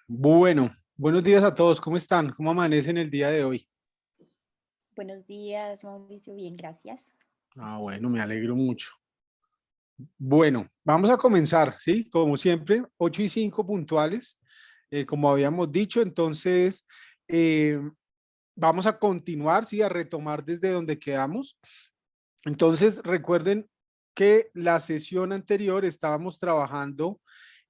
Bueno, buenos días a todos. ¿Cómo están? ¿Cómo amanecen el día de hoy? Buenos días, Mauricio. Bien, gracias. Bueno, me alegro mucho. Bueno, vamos a comenzar, ¿sí? Como siempre, 8:05 puntuales, como habíamos dicho. Entonces, eh, vamos a continuar, ¿sí? A retomar desde donde quedamos. Entonces, recuerden que la sesión anterior estábamos trabajando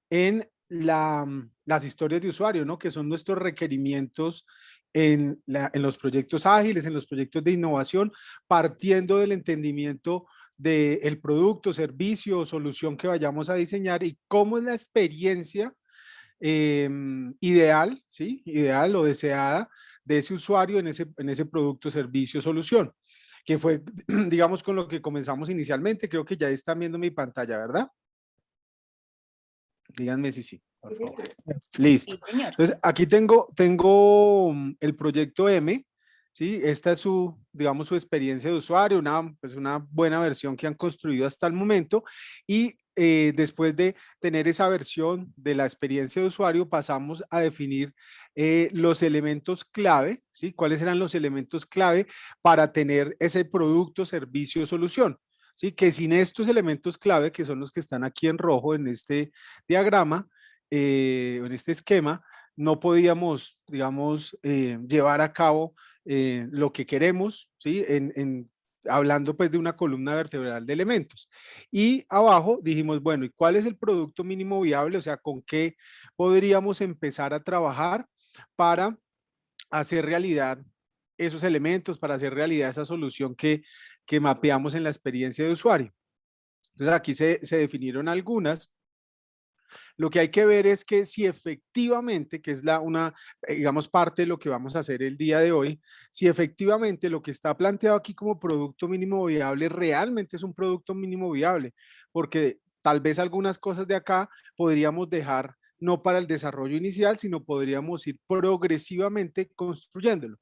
en las historias de usuario, ¿no? Que son nuestros requerimientos en los proyectos ágiles, en los proyectos de innovación, partiendo del entendimiento del producto, servicio o solución que vayamos a diseñar y cómo es la experiencia ideal, ¿sí? Ideal o deseada de ese usuario en ese producto, servicio, solución, que fue, digamos, con lo que comenzamos inicialmente. Creo que ya están viendo mi pantalla, ¿verdad? Díganme si sí, por Sí, favor. señor. Listo. Sí, señor. Entonces, aquí tengo el proyecto M, ¿sí? Esta es su, digamos, su experiencia de usuario, pues una buena versión que han construido hasta el momento. Y después de tener esa versión de la experiencia de usuario, pasamos a definir los elementos clave, ¿sí? ¿Cuáles eran los elementos clave para tener ese producto, servicio, solución? ¿Sí? Que sin estos elementos clave, que son los que están aquí en rojo en este diagrama, en este esquema, no podíamos, digamos, llevar a cabo lo que queremos, ¿sí? Hablando pues de una columna vertebral de elementos. Y abajo dijimos, bueno, ¿y cuál es el producto mínimo viable? O sea, ¿con qué podríamos empezar a trabajar para hacer realidad esos elementos, para hacer realidad esa solución que mapeamos en la experiencia de usuario? Entonces aquí se definieron algunas. Lo que hay que ver es que si efectivamente, que es digamos, parte de lo que vamos a hacer el día de hoy, si efectivamente lo que está planteado aquí como producto mínimo viable realmente es un producto mínimo viable, porque tal vez algunas cosas de acá podríamos dejar no para el desarrollo inicial, sino podríamos ir progresivamente construyéndolo.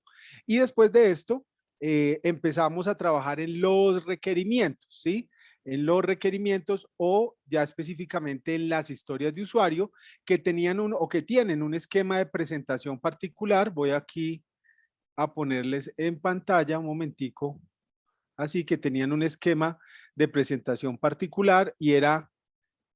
Y después de esto, empezamos a trabajar en los requerimientos, ¿sí? En los requerimientos o ya específicamente en las historias de usuario que tenían o que tienen un esquema de presentación particular. Voy aquí a ponerles en pantalla un momentico. Así que tenían un esquema de presentación particular y era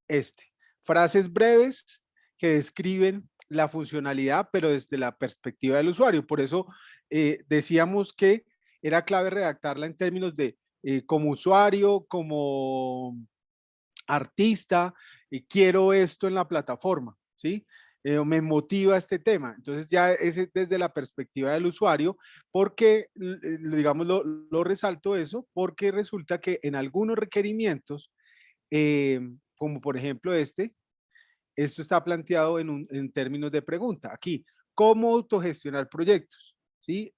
este. Frases breves que describen la funcionalidad, pero desde la perspectiva del usuario. Por eso decíamos que era clave redactarla en términos de como usuario, como artista, y quiero esto en la plataforma, ¿sí? Me motiva este tema. Entonces ya es desde la perspectiva del usuario, porque, digamos, lo resalto eso, porque resulta que en algunos requerimientos, como por ejemplo esto está planteado en términos de pregunta. Aquí, ¿cómo autogestionar proyectos? ¿Sí?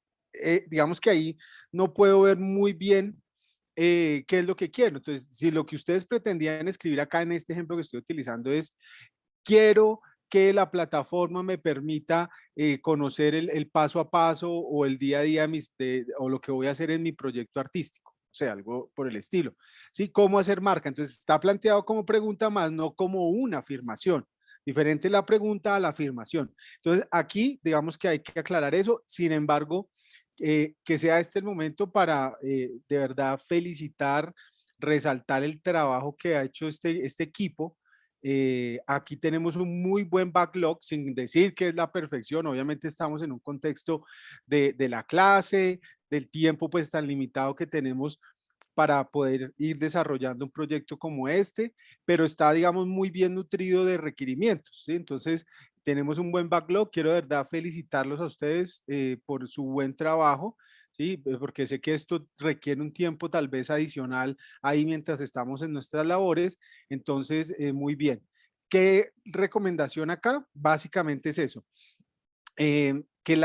Digamos que ahí no puedo ver muy bien qué es lo que quiero. Entonces, si lo que ustedes pretendían escribir acá en este ejemplo que estoy utilizando es, quiero que la plataforma me permita conocer el paso a paso o el día a día o lo que voy a hacer en mi proyecto artístico. O sea, algo por el estilo. ¿Sí? ¿Cómo hacer marca? Entonces, está planteado como pregunta más, no como una afirmación. Diferente la pregunta a la afirmación. Entonces, aquí, digamos que hay que aclarar eso. Sin embargo, que sea este el momento para de verdad felicitar, resaltar el trabajo que ha hecho este equipo. Aquí tenemos un muy buen backlog, sin decir que es la perfección. Obviamente estamos en un contexto de la clase, del tiempo pues tan limitado que tenemos para poder ir desarrollando un proyecto como este, pero está, digamos, muy bien nutrido de requerimientos, ¿sí? Entonces, tenemos un buen backlog. Quiero de verdad felicitarlos a ustedes por su buen trabajo, ¿sí? Porque sé que esto requiere un tiempo tal vez adicional ahí mientras estamos en nuestras labores. Entonces, muy bien. ¿Qué recomendación acá? Básicamente es eso, que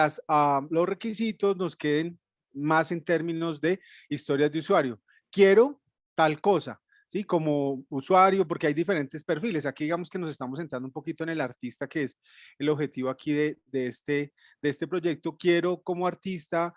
los requisitos nos queden más en términos de historias de usuario. Quiero tal cosa. ¿sí? Como usuario, porque hay diferentes perfiles. Aquí digamos que nos estamos centrando un poquito en el artista, que es el objetivo aquí de este proyecto. Quiero como artista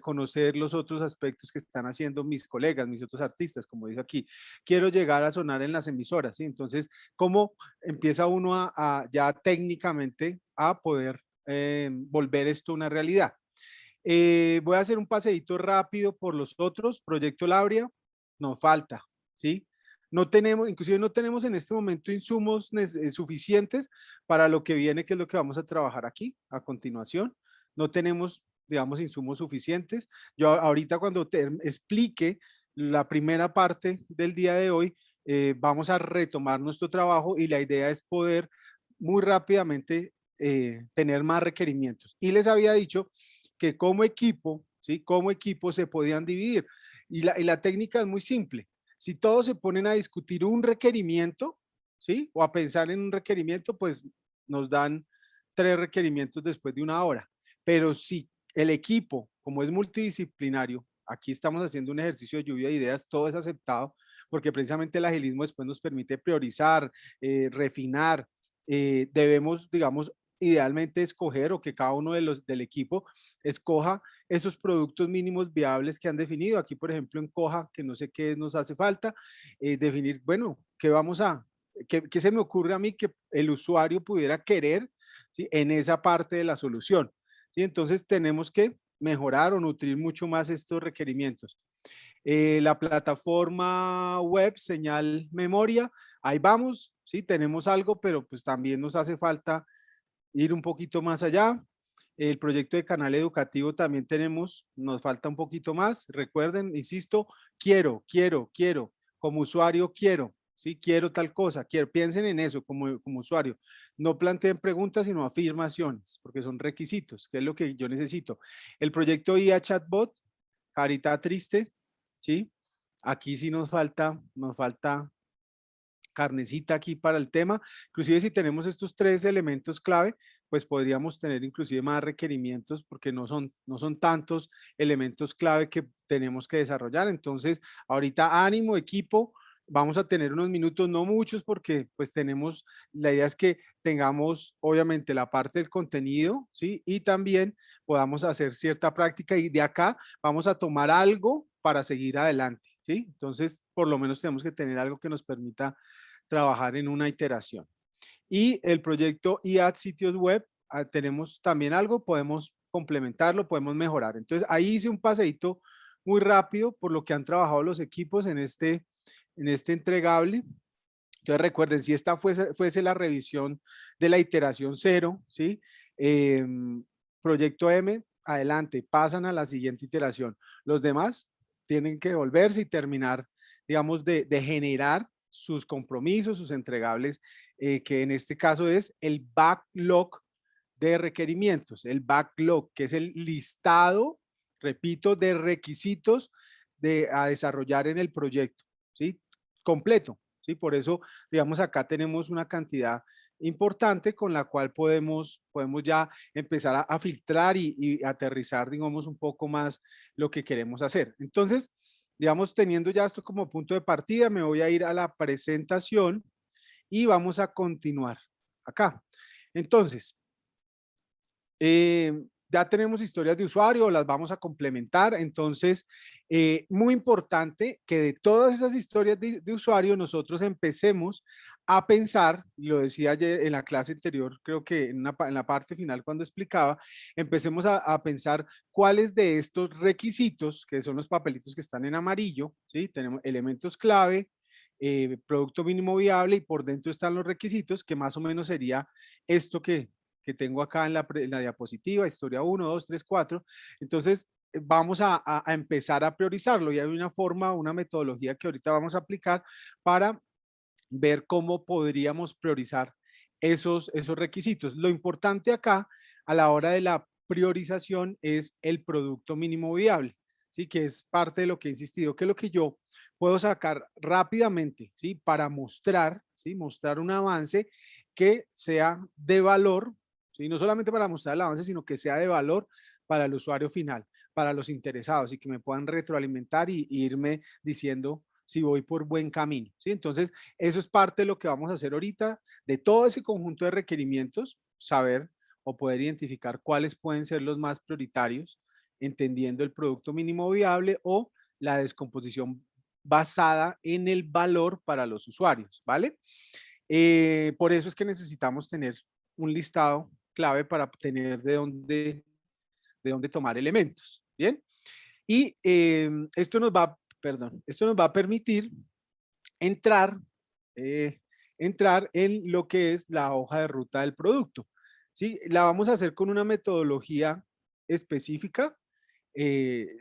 conocer los otros aspectos que están haciendo mis colegas, mis otros artistas, como dice aquí. Quiero llegar a sonar en las emisoras, ¿sí? Entonces, ¿cómo empieza uno ya técnicamente a poder volver esto una realidad? Voy a hacer un paseíto rápido por los otros. Proyecto Labria, nos falta, ¿sí? No tenemos, inclusive no tenemos en este momento insumos suficientes para lo que viene, que es lo que vamos a trabajar aquí a continuación. No tenemos, digamos, insumos suficientes. Yo ahorita cuando te explique la primera parte del día de hoy, vamos a retomar nuestro trabajo y la idea es poder muy rápidamente tener más requerimientos. Y les había dicho que como equipo, ¿sí? Como equipo se podían dividir. Y la técnica es muy simple. Si todos se ponen a discutir un requerimiento, ¿sí? O a pensar en un requerimiento, pues nos dan 3 requerimientos después de una hora. Pero si el equipo, como es multidisciplinario, aquí estamos haciendo un ejercicio de lluvia de ideas, todo es aceptado, porque precisamente el agilismo después nos permite priorizar, refinar, debemos, digamos, idealmente escoger o que cada uno de los del equipo escoja esos productos mínimos viables que han definido. Aquí, por ejemplo, en Coja, que no sé qué nos hace falta, definir, bueno, qué se me ocurre a mí que el usuario pudiera querer, ¿sí? En esa parte de la solución, ¿sí? Entonces tenemos que mejorar o nutrir mucho más estos requerimientos. La plataforma web, señal memoria, ahí vamos, ¿sí? Tenemos algo, pero pues también nos hace falta ir un poquito más allá. El proyecto de canal educativo también tenemos, nos falta un poquito más. Recuerden, insisto, quiero, como usuario quiero, ¿sí? Quiero tal cosa, piensen en eso como usuario. No planteen preguntas, sino afirmaciones, porque son requisitos, que es lo que yo necesito. El proyecto IA Chatbot, carita triste, ¿sí? Aquí sí nos falta carnecita aquí para el tema. Inclusive si tenemos estos 3 elementos clave, pues podríamos tener inclusive más requerimientos porque no son tantos elementos clave que tenemos que desarrollar. Entonces, ahorita ánimo, equipo. Vamos a tener unos minutos, no muchos, porque pues la idea es que tengamos obviamente la parte del contenido, ¿sí? Y también podamos hacer cierta práctica y de acá vamos a tomar algo para seguir adelante, ¿sí? Entonces, por lo menos tenemos que tener algo que nos permita trabajar en una iteración. Y el proyecto IAD sitios web, tenemos también algo, podemos complementarlo, podemos mejorar. Entonces ahí hice un paseíto muy rápido por lo que han trabajado los equipos en este entregable. Entonces recuerden, si esta fuese la revisión de la iteración 0, ¿sí? Proyecto M, adelante, pasan a la siguiente iteración. Los demás tienen que volverse y terminar, digamos, de generar sus compromisos, sus entregables, que en este caso es el backlog de requerimientos, el backlog, que es el listado, repito, de requisitos a desarrollar en el proyecto, ¿sí? Completo, ¿sí? Por eso, digamos, acá tenemos una cantidad importante con la cual podemos ya empezar a filtrar y aterrizar, digamos, un poco más lo que queremos hacer. Entonces, digamos, teniendo ya esto como punto de partida, me voy a ir a la presentación y vamos a continuar acá. Entonces, ya tenemos historias de usuario, las vamos a complementar. Entonces, muy importante que de todas esas historias de usuario nosotros empecemos a pensar, y lo decía ayer en la clase anterior, creo que en la parte final cuando explicaba, empecemos a pensar cuáles de estos requisitos, que son los papelitos que están en amarillo, ¿sí? Tenemos elementos clave, producto mínimo viable y por dentro están los requisitos, que más o menos sería esto que tengo acá en la diapositiva, historia 1, 2, 3, 4. Entonces, vamos a empezar a priorizarlo y hay una forma, una metodología que ahorita vamos a aplicar para ver cómo podríamos priorizar esos requisitos. Lo importante acá a la hora de la priorización es el producto mínimo viable, ¿sí? Que es parte de lo que he insistido, que es lo que yo puedo sacar rápidamente, ¿sí? Para mostrar, ¿sí? Mostrar un avance que sea de valor, ¿sí? No solamente para mostrar el avance, sino que sea de valor para el usuario final, para los interesados y que me puedan retroalimentar y irme diciendo si voy por buen camino, ¿sí? Entonces, eso es parte de lo que vamos a hacer ahorita, de todo ese conjunto de requerimientos, saber o poder identificar cuáles pueden ser los más prioritarios, entendiendo el producto mínimo viable o la descomposición basada en el valor para los usuarios, ¿vale? Por eso es que necesitamos tener un listado clave para tener de dónde tomar elementos, ¿bien? Y esto nos va, perdón, esto nos va a permitir entrar, eh, entrar en lo que es la hoja de ruta del producto, ¿sí? La vamos a hacer con una metodología específica.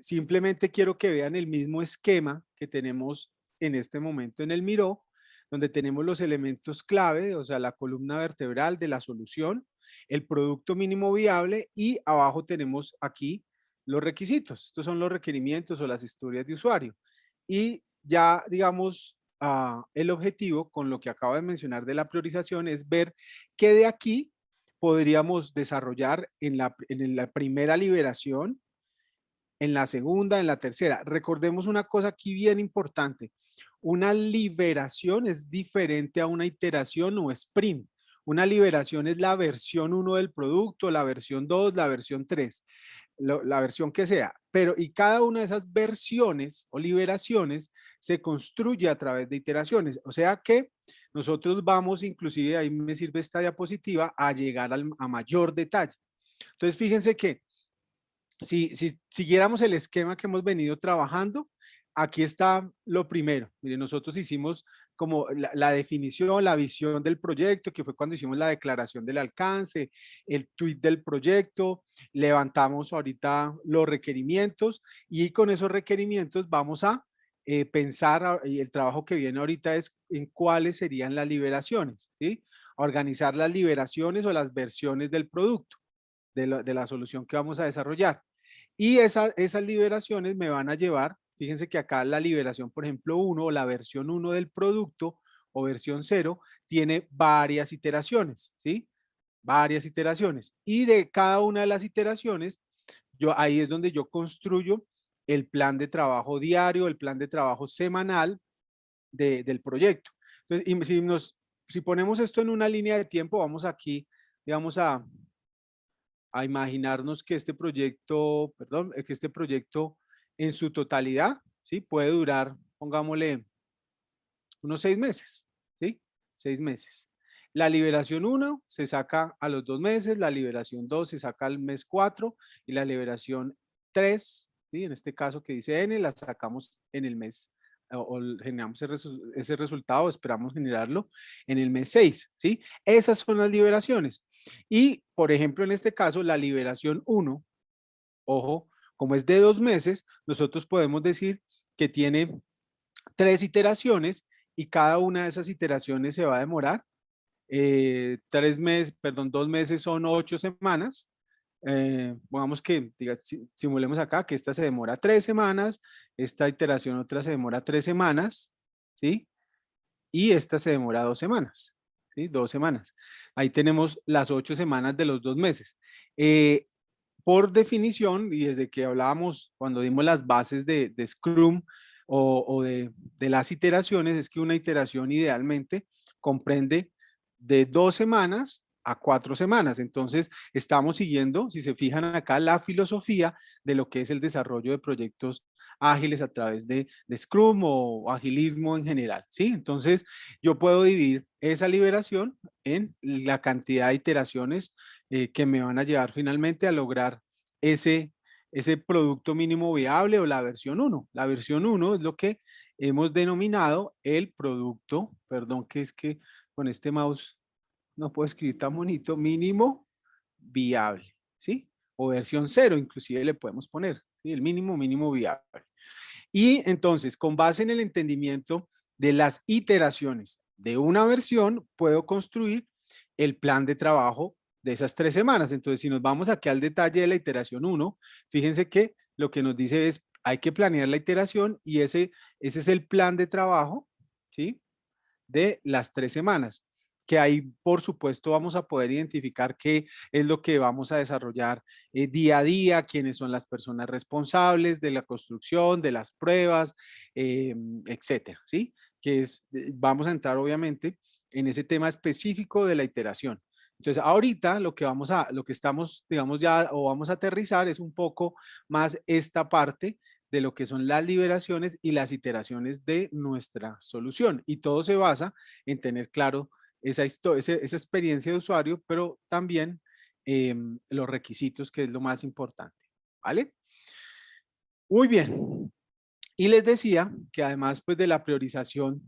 Simplemente quiero que vean el mismo esquema que tenemos en este momento en el Miro, donde tenemos los elementos clave, o sea, la columna vertebral de la solución, el producto mínimo viable y abajo tenemos aquí los requisitos. Estos son los requerimientos o las historias de usuario. Y ya, digamos, el objetivo con lo que acabo de mencionar de la priorización es ver qué de aquí podríamos desarrollar en la primera liberación, en la segunda, en la tercera. Recordemos una cosa aquí bien importante. Una liberación es diferente a una iteración o sprint. Una liberación es la versión uno del producto, la versión 2, la versión 3, la versión que sea. Pero y cada una de esas versiones o liberaciones se construye a través de iteraciones. O sea que nosotros vamos, inclusive ahí me sirve esta diapositiva, a llegar a mayor detalle. Entonces fíjense que si siguiéramos el esquema que hemos venido trabajando, aquí está lo primero. Miren, nosotros hicimos como la definición, la visión del proyecto, que fue cuando hicimos la declaración del alcance, el tweet del proyecto, levantamos ahorita los requerimientos y con esos requerimientos vamos a pensar, y el trabajo que viene ahorita es en cuáles serían las liberaciones, ¿sí? Organizar las liberaciones o las versiones del producto, de la solución que vamos a desarrollar. Y esas liberaciones me van a llevar, fíjense que acá la liberación, por ejemplo, 1 o la versión 1 del producto o versión 0 tiene varias iteraciones, ¿sí? Varias iteraciones. Y de cada una de las iteraciones, ahí es donde yo construyo el plan de trabajo diario, el plan de trabajo semanal del proyecto. Entonces, y si ponemos esto en una línea de tiempo, vamos aquí, digamos, a imaginarnos que este proyecto, perdón, que este proyecto en su totalidad, ¿sí? Puede durar, pongámosle, unos 6 meses, ¿sí? 6 meses. La liberación 1 se saca a los 2 meses, la liberación 2 se saca al mes 4 y la liberación 3, ¿sí? En este caso que dice N, la sacamos en el mes o generamos ese resultado, esperamos generarlo en el mes 6, ¿sí? Esas son las liberaciones. Y, por ejemplo, en este caso, la liberación 1, ojo, como es de 2 meses, nosotros podemos decir que tiene 3 iteraciones y cada una de esas iteraciones se va a demorar 3 meses, perdón, 2 meses son 8 semanas. Pongamos que, simulemos acá que esta se demora 3 semanas, esta iteración otra se demora 3 semanas, ¿sí? Y esta se demora 2 semanas, ¿sí? 2 semanas. Ahí tenemos las 8 semanas de los 2 meses. Por definición, y desde que hablábamos cuando dimos las bases de Scrum o de las iteraciones, es que una iteración idealmente comprende de 2 semanas a 4 semanas. Entonces, estamos siguiendo, si se fijan acá, la filosofía de lo que es el desarrollo de proyectos ágiles a través de Scrum o agilismo en general, ¿sí? Entonces, yo puedo dividir esa liberación en la cantidad de iteraciones que me van a llevar finalmente a lograr ese, ese producto mínimo viable o la versión 1. La versión 1 es lo que hemos denominado el producto, perdón, que es que con este mouse no puedo escribir tan bonito, mínimo viable, ¿sí? O versión 0, inclusive le podemos poner, ¿sí? El mínimo viable. Y entonces, con base en el entendimiento de las iteraciones de una versión, puedo construir el plan de trabajo de esas 3 semanas. Entonces, si nos vamos aquí al detalle de la iteración 1, fíjense que lo que nos dice es, hay que planear la iteración y ese es el plan de trabajo, ¿sí? De las 3 semanas. que ahí, por supuesto, vamos a poder identificar qué es lo que vamos a desarrollar día a día, quiénes son las personas responsables de la construcción, de las pruebas, etcétera, ¿sí? Que es, vamos a entrar obviamente en ese tema específico de la iteración. Entonces, ahorita lo que estamos, digamos ya, o vamos a aterrizar es un poco más esta parte de lo que son las liberaciones y las iteraciones de nuestra solución. Y todo se basa en tener claro esa experiencia de usuario, pero también los requisitos, que es lo más importante. ¿Vale? Muy bien. Y les decía que además pues, de la priorización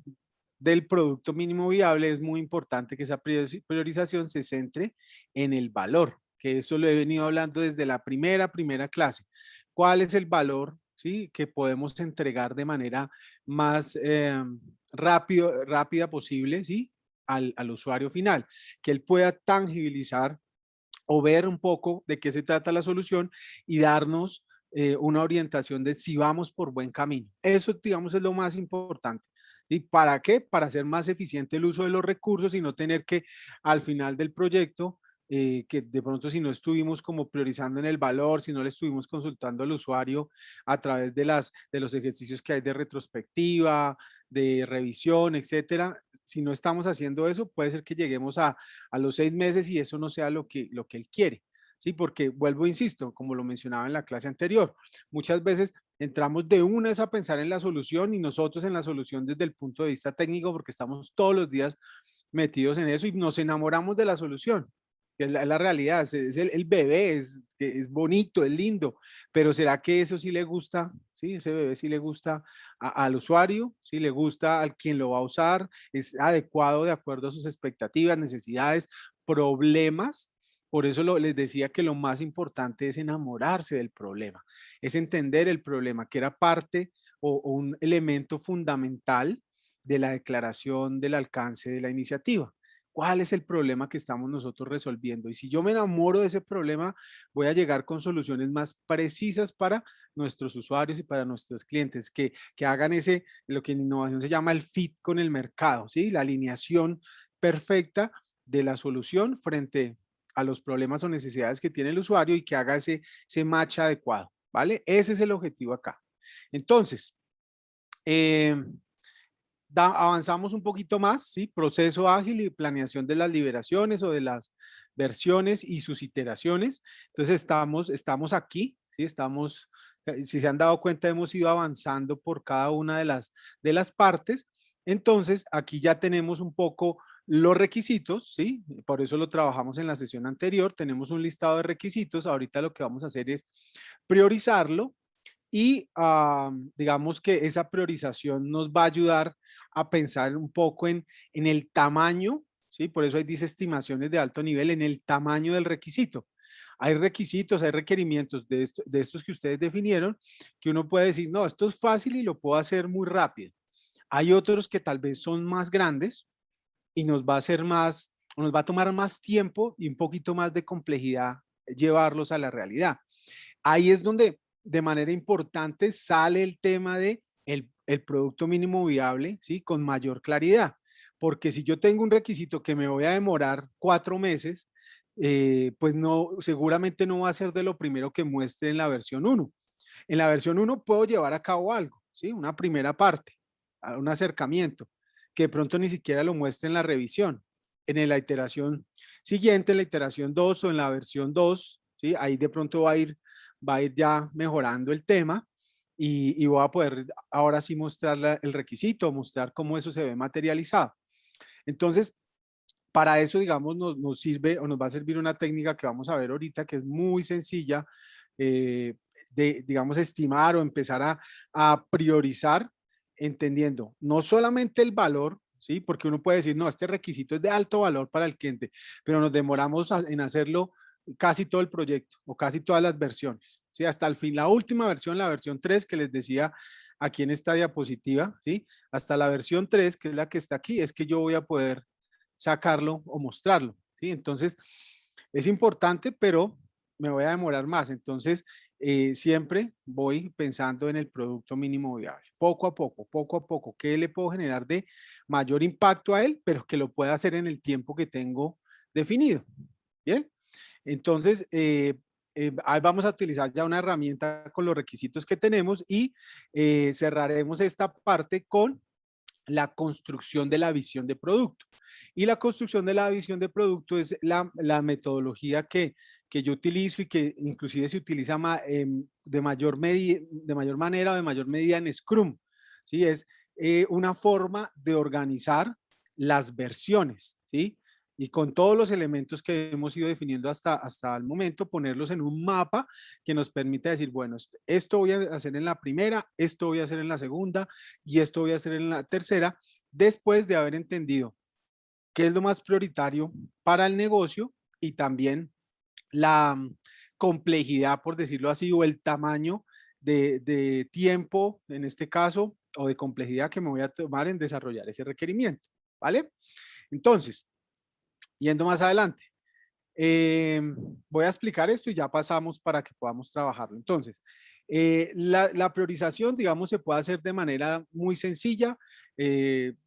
del producto mínimo viable, es muy importante que esa priorización se centre en el valor, que eso lo he venido hablando desde la primera clase. ¿Cuál es el valor, sí, que podemos entregar de manera más rápida posible, sí, al usuario final? Que él pueda tangibilizar o ver un poco de qué se trata la solución y darnos una orientación de si vamos por buen camino. Eso, digamos, es lo más importante. ¿Y para qué? Para hacer más eficiente el uso de los recursos y no tener que al final del proyecto, que de pronto si no estuvimos como priorizando en el valor, si no le estuvimos consultando al usuario a través de los ejercicios que hay de retrospectiva, de revisión, etcétera, si no estamos haciendo eso, puede ser que lleguemos a los 6 meses y eso no sea lo que él quiere. Sí, porque vuelvo, insisto, como lo mencionaba en la clase anterior, muchas veces entramos de una vez a pensar en la solución y nosotros en la solución desde el punto de vista técnico, porque estamos todos los días metidos en eso y nos enamoramos de la solución. Es la realidad, es el bebé, es bonito, es lindo, pero ¿será que eso sí le gusta? Sí, ese bebé sí le gusta al usuario, sí le gusta al quien lo va a usar, es adecuado de acuerdo a sus expectativas, necesidades, problemas. Por eso les decía que lo más importante es enamorarse del problema, es entender el problema, que era parte o un elemento fundamental de la declaración del alcance de la iniciativa. ¿Cuál es el problema que estamos nosotros resolviendo? Y si yo me enamoro de ese problema, voy a llegar con soluciones más precisas para nuestros usuarios y para nuestros clientes, que hagan lo que en innovación se llama el fit con el mercado, ¿sí? La alineación perfecta de la solución frente a los problemas o necesidades que tiene el usuario y que haga ese match adecuado, ¿vale? Ese es el objetivo acá. Entonces, eh, avanzamos un poquito más, ¿sí? Proceso ágil y planeación de las liberaciones o de las versiones y sus iteraciones. Entonces estamos aquí, ¿sí? Si se han dado cuenta, hemos ido avanzando por cada una de las partes. Entonces aquí ya tenemos un poco los requisitos, ¿sí? Por eso lo trabajamos en la sesión anterior. Tenemos un listado de requisitos. Ahorita lo que vamos a hacer es priorizarlo y digamos que esa priorización nos va a ayudar a pensar un poco en el tamaño, ¿sí? Por eso hay dice estimaciones de alto nivel en el tamaño del requisito. Hay requisitos, hay requerimientos de estos que ustedes definieron que uno puede decir, no, esto es fácil y lo puedo hacer muy rápido. Hay otros que tal vez son más grandes y nos va a hacer más, o nos va a tomar más tiempo y un poquito más de complejidad llevarlos a la realidad. Ahí es donde de manera importante sale el tema de el producto mínimo viable, ¿sí? Con mayor claridad. Porque si yo tengo un requisito que me voy a demorar 4 meses, pues no, seguramente no va a ser de lo primero que muestre en la versión 1. En la versión 1 puedo llevar a cabo algo, ¿sí? Una primera parte, un acercamiento, que de pronto ni siquiera lo muestre en la revisión. En la iteración siguiente, en la iteración 2 o en la versión 2, ¿sí? Ahí de pronto va a ir ya mejorando el tema y voy a poder ahora sí mostrar el requisito, mostrar cómo eso se ve materializado. Entonces, para eso, digamos, nos sirve o nos va a servir una técnica que vamos a ver ahorita, que es muy sencilla, de, digamos, estimar o empezar a priorizar, entendiendo no solamente el valor, ¿sí? Porque uno puede decir, no, este requisito es de alto valor para el cliente, pero nos demoramos en hacerlo casi todo el proyecto o casi todas las versiones, ¿sí? Hasta el fin, la última versión, la versión 3 que les decía aquí en esta diapositiva, ¿sí? Hasta la versión 3 que es la que está aquí, es que yo voy a poder sacarlo o mostrarlo, ¿sí? Entonces, es importante, pero me voy a demorar más. Entonces, siempre voy pensando en el producto mínimo viable, poco a poco, ¿qué le puedo generar de mayor impacto a él, pero que lo pueda hacer en el tiempo que tengo definido? Bien, entonces, ahí vamos a utilizar ya una herramienta con los requisitos que tenemos y cerraremos esta parte con la construcción de la visión de producto. Y la construcción de la visión de producto es la metodología que yo utilizo y que inclusive se utiliza de mayor manera o de mayor medida en Scrum. ¿Sí? Es una forma de organizar las versiones, ¿sí? Y con todos los elementos que hemos ido definiendo hasta el momento, ponerlos en un mapa que nos permita decir, bueno, esto voy a hacer en la primera, esto voy a hacer en la segunda y esto voy a hacer en la tercera, después de haber entendido qué es lo más prioritario para el negocio y también la complejidad, por decirlo así, o el tamaño de tiempo, en este caso, o de complejidad que me voy a tomar en desarrollar ese requerimiento, ¿vale? Entonces, yendo más adelante, eh, voy a explicar esto y ya pasamos para que podamos trabajarlo. Entonces, la priorización, digamos, se puede hacer de manera muy sencilla,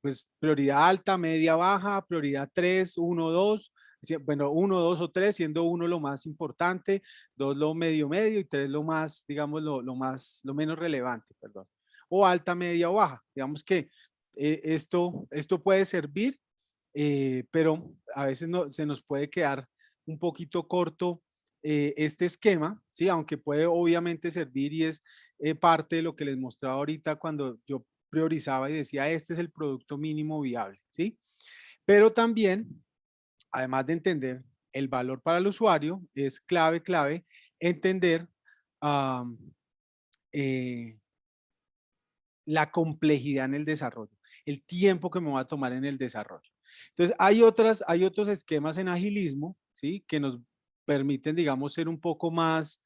pues prioridad alta, media, baja, prioridad 3, 1, 2, bueno, 1, 2 o 3, siendo 1 lo más importante, 2 lo medio, medio y 3 lo más, digamos, lo menos relevante, perdón. O alta, media o baja. Digamos que esto puede servir, pero a veces no, se nos puede quedar un poquito corto este esquema, ¿sí? Aunque puede obviamente servir y es parte de lo que les mostraba ahorita cuando yo priorizaba y decía, este es el producto mínimo viable, ¿sí? Pero también, además de entender el valor para el usuario, es clave entender am, eh, la complejidad en el desarrollo, el tiempo que me va a tomar en el desarrollo. Entonces, hay otros esquemas en agilismo, ¿sí? Que nos permiten, digamos, ser un poco más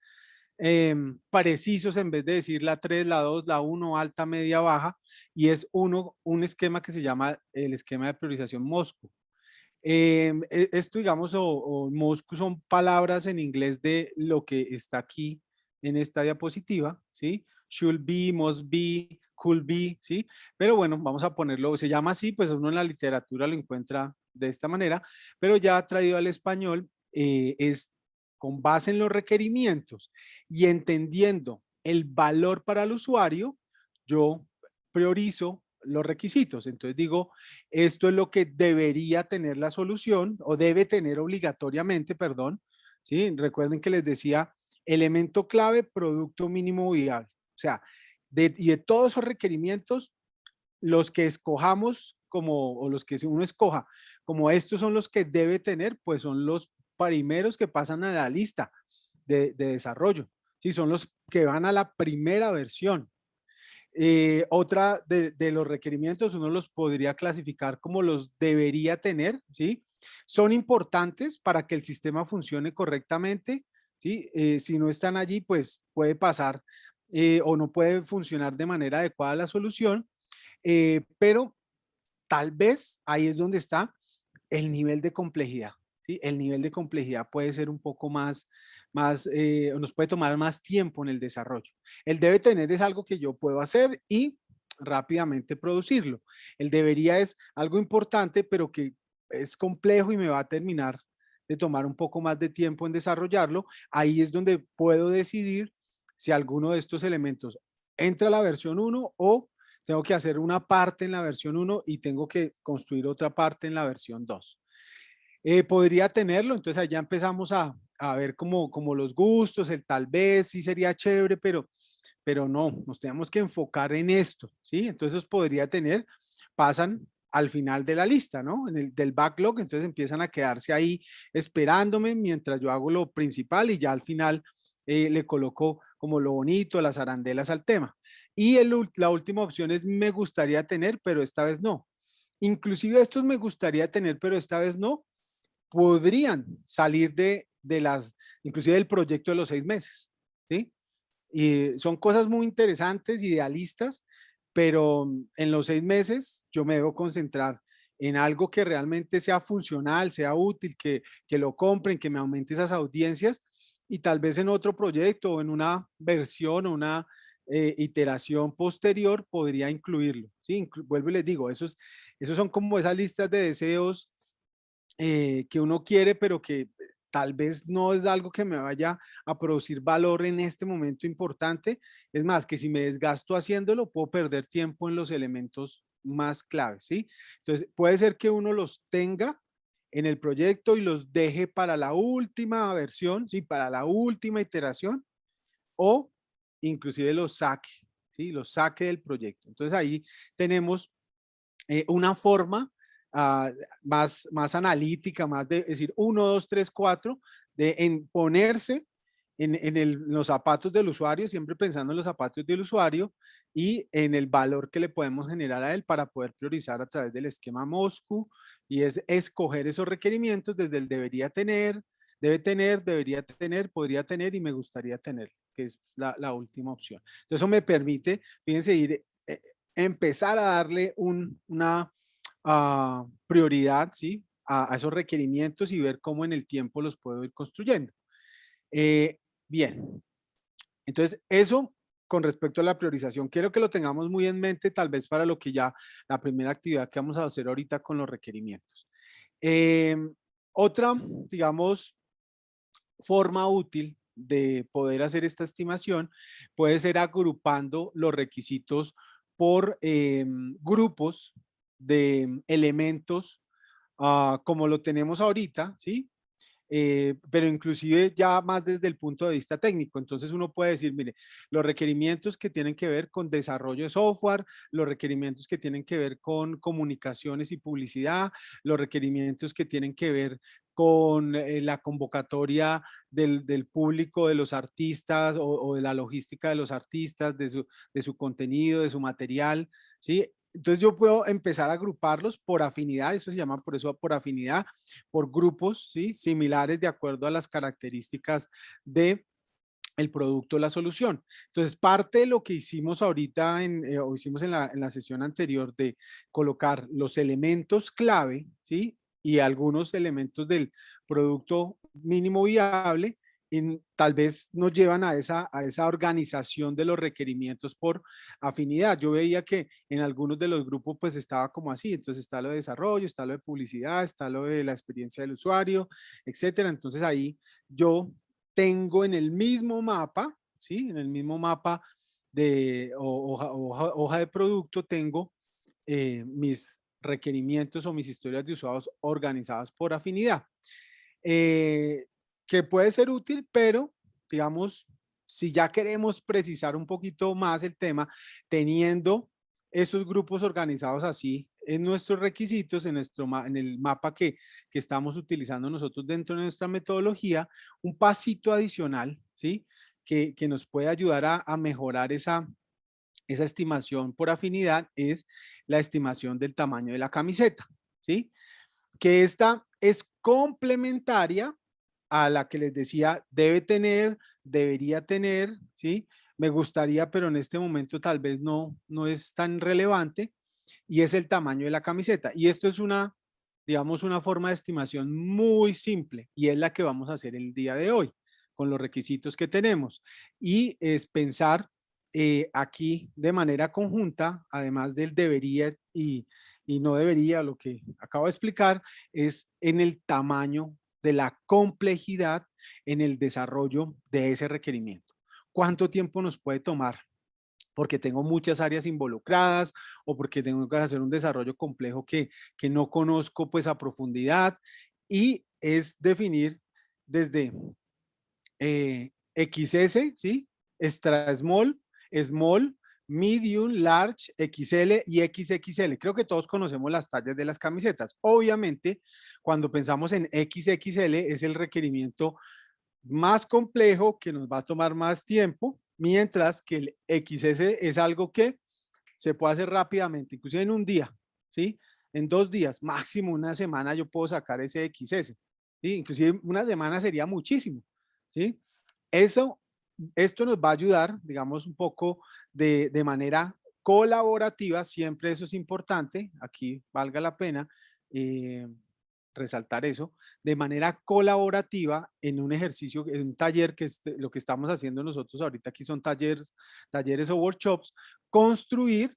precisos en vez de decir la 3, la 2, la uno, alta, media, baja, y es un esquema que se llama el esquema de priorización Mosco. Esto, digamos, o Mosco son palabras en inglés de lo que está aquí en esta diapositiva, ¿sí? Should be, must be, could be, ¿sí? Pero bueno, vamos a ponerlo, se llama así, pues uno en la literatura lo encuentra de esta manera, pero ya traído al español es con base en los requerimientos y entendiendo el valor para el usuario, yo priorizo los requisitos. Entonces digo, esto es lo que debería tener la solución o debe tener obligatoriamente, perdón. ¿Sí? Recuerden que les decía, elemento clave, producto mínimo viable. O sea, y de todos esos requerimientos, los que escojamos como, o los que uno escoja, como estos son los que debe tener, pues son los primeros que pasan a la lista de desarrollo. Sí, son los que van a la primera versión. Otra de los requerimientos, uno los podría clasificar como los debería tener, ¿sí? Son importantes para que el sistema funcione correctamente, ¿sí? Si no están allí, pues puede pasar o no puede funcionar de manera adecuada la solución, pero tal vez ahí es donde está el nivel de complejidad, ¿sí? El nivel de complejidad puede ser un poco nos puede tomar más tiempo en el desarrollo. El debe tener es algo que yo puedo hacer y rápidamente producirlo. El debería es algo importante, pero que es complejo y me va a terminar de tomar un poco más de tiempo en desarrollarlo. Ahí es donde puedo decidir si alguno de estos elementos entra a la versión uno o tengo que hacer una parte en la versión uno y tengo que construir otra parte en la versión 2. Podría tenerlo, entonces allá empezamos a ver como los gustos, el tal vez sí sería chévere, pero no, nos tenemos que enfocar en esto, ¿sí? Entonces podría tener, pasan al final de la lista, ¿no? Del backlog, entonces empiezan a quedarse ahí esperándome mientras yo hago lo principal y ya al final le coloco como lo bonito, las arandelas al tema. Y la última opción es me gustaría tener, pero esta vez no. Inclusive estos me gustaría tener, pero esta vez no, podrían salir inclusive del proyecto de los 6 meses, ¿sí? Y son cosas muy interesantes, idealistas, pero en los 6 meses yo me debo concentrar en algo que realmente sea funcional, sea útil, que lo compren, que me aumente esas audiencias y tal vez en otro proyecto o en una versión o una iteración posterior podría incluirlo. ¿Sí? Vuelvo y les digo, esos son como esas listas de deseos que uno quiere, pero que tal vez no es algo que me vaya a producir valor en este momento importante. Es más, que si me desgasto haciéndolo, puedo perder tiempo en los elementos más claves, ¿sí? Entonces, puede ser que uno los tenga en el proyecto y los deje para la última versión, ¿sí? Para la última iteración, o inclusive los saque, ¿sí? Los saque del proyecto. Entonces, ahí tenemos una forma más analítica, más de decir 1, 2, 3, 4, de en ponerse en los zapatos del usuario, siempre pensando en los zapatos del usuario y en el valor que le podemos generar a él para poder priorizar a través del esquema Moscú, y es escoger esos requerimientos desde el debería tener, debe tener, debería tener, podría tener y me gustaría tener, que es la última opción. Entonces eso me permite, fíjense, ir, empezar a darle una prioridad, ¿sí? A esos requerimientos y ver cómo en el tiempo los puedo ir construyendo. Eh, bien, entonces eso con respecto a la priorización, quiero que lo tengamos muy en mente, tal vez para lo que ya la primera actividad que vamos a hacer ahorita con los requerimientos. Eh, otra, digamos, forma útil de poder hacer esta estimación puede ser agrupando los requisitos por grupos de elementos, como lo tenemos ahorita, ¿sí? Pero inclusive ya más desde el punto de vista técnico. Entonces uno puede decir, mire, los requerimientos que tienen que ver con desarrollo de software, los requerimientos que tienen que ver con comunicaciones y publicidad, los requerimientos que tienen que ver con la convocatoria del público, de los artistas o de la logística de los artistas, de su contenido, de su material, ¿sí? Entonces yo puedo empezar a agruparlos por afinidad, eso se llama por eso por afinidad, por grupos, ¿sí? Similares de acuerdo a las características de el producto o la solución. Entonces, parte de lo que hicimos ahorita o hicimos en la sesión anterior de colocar los elementos clave, ¿sí? Y algunos elementos del producto mínimo viable, tal vez nos llevan a esa organización de los requerimientos por afinidad. Yo veía que en algunos de los grupos pues estaba como así, entonces está lo de desarrollo, está lo de publicidad, está lo de la experiencia del usuario, etcétera. Entonces ahí yo tengo en el mismo mapa, ¿sí? En el mismo mapa de hoja de producto tengo mis requerimientos o mis historias de usuarios organizadas por afinidad, eh, que puede ser útil, pero digamos, si ya queremos precisar un poquito más el tema, teniendo esos grupos organizados así en nuestros requisitos, en el mapa que estamos utilizando nosotros dentro de nuestra metodología, un pasito adicional, ¿sí? Que nos puede ayudar a mejorar esa estimación por afinidad es la estimación del tamaño de la camiseta, ¿sí? Que esta es complementaria a la que les decía, debe tener, debería tener, ¿sí? Me gustaría, pero en este momento tal vez no es tan relevante, y es el tamaño de la camiseta. Y esto es una, digamos, una forma de estimación muy simple y es la que vamos a hacer el día de hoy con los requisitos que tenemos. Y es pensar aquí de manera conjunta, además del debería y no debería, lo que acabo de explicar, es en el tamaño de la complejidad en el desarrollo de ese requerimiento. ¿Cuánto tiempo nos puede tomar? Porque tengo muchas áreas involucradas o porque tengo que hacer un desarrollo complejo que no conozco pues a profundidad, y es definir desde XS, ¿sí? Extra small, small, medium, large, XL y XXL. Creo que todos conocemos las tallas de las camisetas. Obviamente, cuando pensamos en XXL es el requerimiento más complejo que nos va a tomar más tiempo, mientras que el XS es algo que se puede hacer rápidamente, inclusive en un día, ¿sí? En 2 días, máximo una semana yo puedo sacar ese XS, ¿sí? Inclusive una semana sería muchísimo, ¿sí? Eso, esto nos va a ayudar, digamos, un poco de manera colaborativa, siempre eso es importante, aquí valga la pena, resaltar eso, de manera colaborativa en un ejercicio, en un taller que es lo que estamos haciendo nosotros ahorita aquí son talleres o workshops, construir,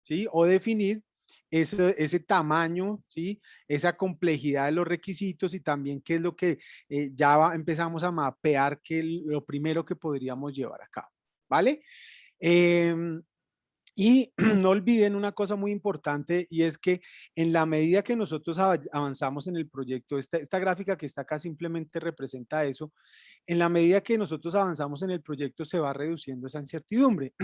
¿sí? O definir ese tamaño, ¿sí? Esa complejidad de los requisitos y también qué es lo que empezamos a mapear, que es lo primero que podríamos llevar a cabo, ¿vale? Em, y no olviden una cosa muy importante y es que en la medida que nosotros avanzamos en el proyecto, esta gráfica que está acá simplemente representa eso, en la medida que nosotros avanzamos en el proyecto se va reduciendo esa incertidumbre.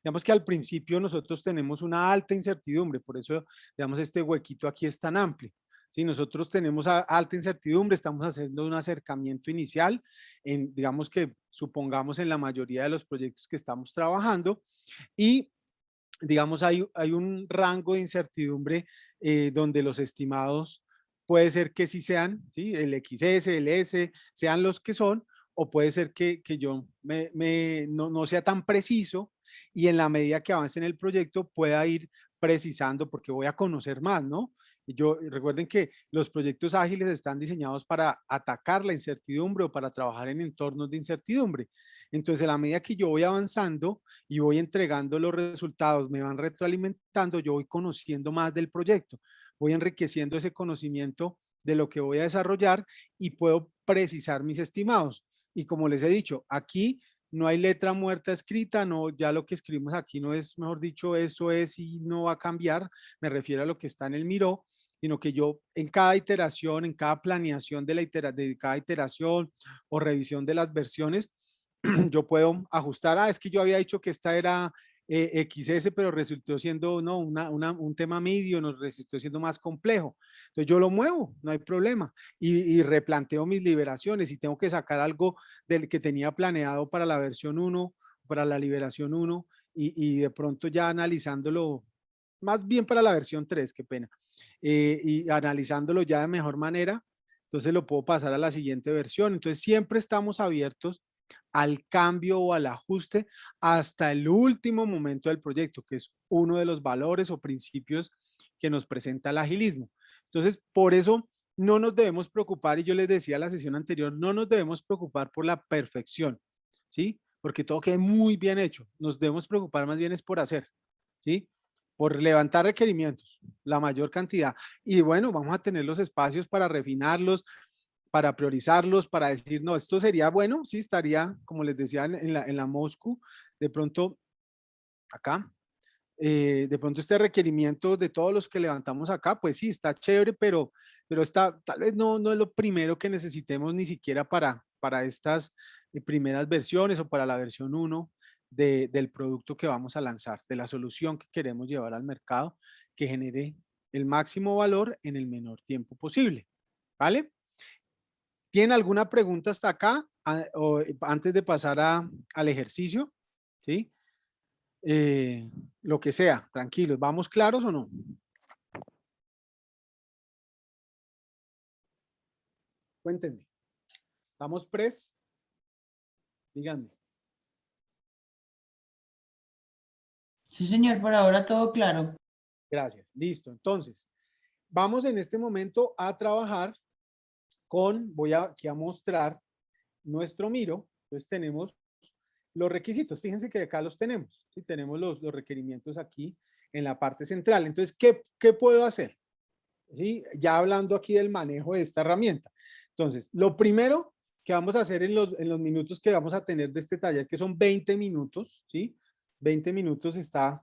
Digamos que al principio nosotros tenemos una alta incertidumbre, por eso digamos este huequito aquí es tan amplio. Si nosotros tenemos alta incertidumbre, estamos haciendo un acercamiento inicial, digamos que supongamos en la mayoría de los proyectos que estamos trabajando y digamos, hay un rango de incertidumbre donde los estimados puede ser que sí sean, ¿sí? El XS, el S, sean los que son, o puede ser que yo no sea tan preciso y en la medida que avance en el proyecto pueda ir precisando porque voy a conocer más, ¿no? Recuerden que los proyectos ágiles están diseñados para atacar la incertidumbre o para trabajar en entornos de incertidumbre. Entonces, a la medida que yo voy avanzando, y voy entregando los resultados, me van retroalimentando, yo voy conociendo más del proyecto, voy enriqueciendo ese conocimiento de lo que voy a desarrollar y puedo precisar mis estimados. Y como les he dicho, aquí no hay letra muerta escrita, no, ya lo que escribimos aquí no es, mejor dicho, eso es y no va a cambiar, me refiero a lo que está en el Miro, sino que yo en cada iteración, en cada planeación de cada iteración o revisión de las versiones, yo puedo ajustar, es que yo había dicho que esta era XS, pero resultó siendo no, un tema medio, nos resultó siendo más complejo. Entonces yo lo muevo, no hay problema, y replanteo mis liberaciones y tengo que sacar algo del que tenía planeado para la versión 1, para la liberación 1, y de pronto ya analizándolo, más bien para la versión 3, qué pena, y analizándolo ya de mejor manera, entonces lo puedo pasar a la siguiente versión. Entonces siempre estamos abiertos al cambio o al ajuste hasta el último momento del proyecto, que es uno de los valores o principios que nos presenta el agilismo. Entonces, por eso no nos debemos preocupar, y yo les decía en la sesión anterior, no nos debemos preocupar por la perfección, ¿sí? Porque todo quede muy bien hecho. Nos debemos preocupar más bien es por hacer, ¿sí? Por levantar requerimientos, la mayor cantidad. Y bueno, vamos a tener los espacios para refinarlos, para priorizarlos, para decir, no, esto sería bueno, sí, estaría, como les decía, en la Moscú, de pronto, acá, de pronto este requerimiento de todos los que levantamos acá, pues sí, está chévere, pero está, tal vez no es lo primero que necesitemos ni siquiera para estas primeras versiones o para la versión 1 del producto que vamos a lanzar, de la solución que queremos llevar al mercado, que genere el máximo valor en el menor tiempo posible. ¿Vale? ¿Tienen alguna pregunta hasta acá antes de pasar al ejercicio? ¿Sí? Lo que sea, tranquilos. ¿Vamos claros o no? Cuéntenme. ¿Estamos pres? Díganme. Sí, señor, por ahora todo claro. Gracias. Listo. Entonces, vamos en este momento a trabajar voy aquí a mostrar nuestro Miro. Entonces tenemos los requisitos. Fíjense que acá los tenemos. ¿Sí? Tenemos los requerimientos aquí en la parte central. Entonces, ¿qué puedo hacer? ¿Sí? Ya hablando aquí del manejo de esta herramienta. Entonces, lo primero que vamos a hacer en los minutos que vamos a tener de este taller, que son 20 minutos, ¿sí? 20 minutos está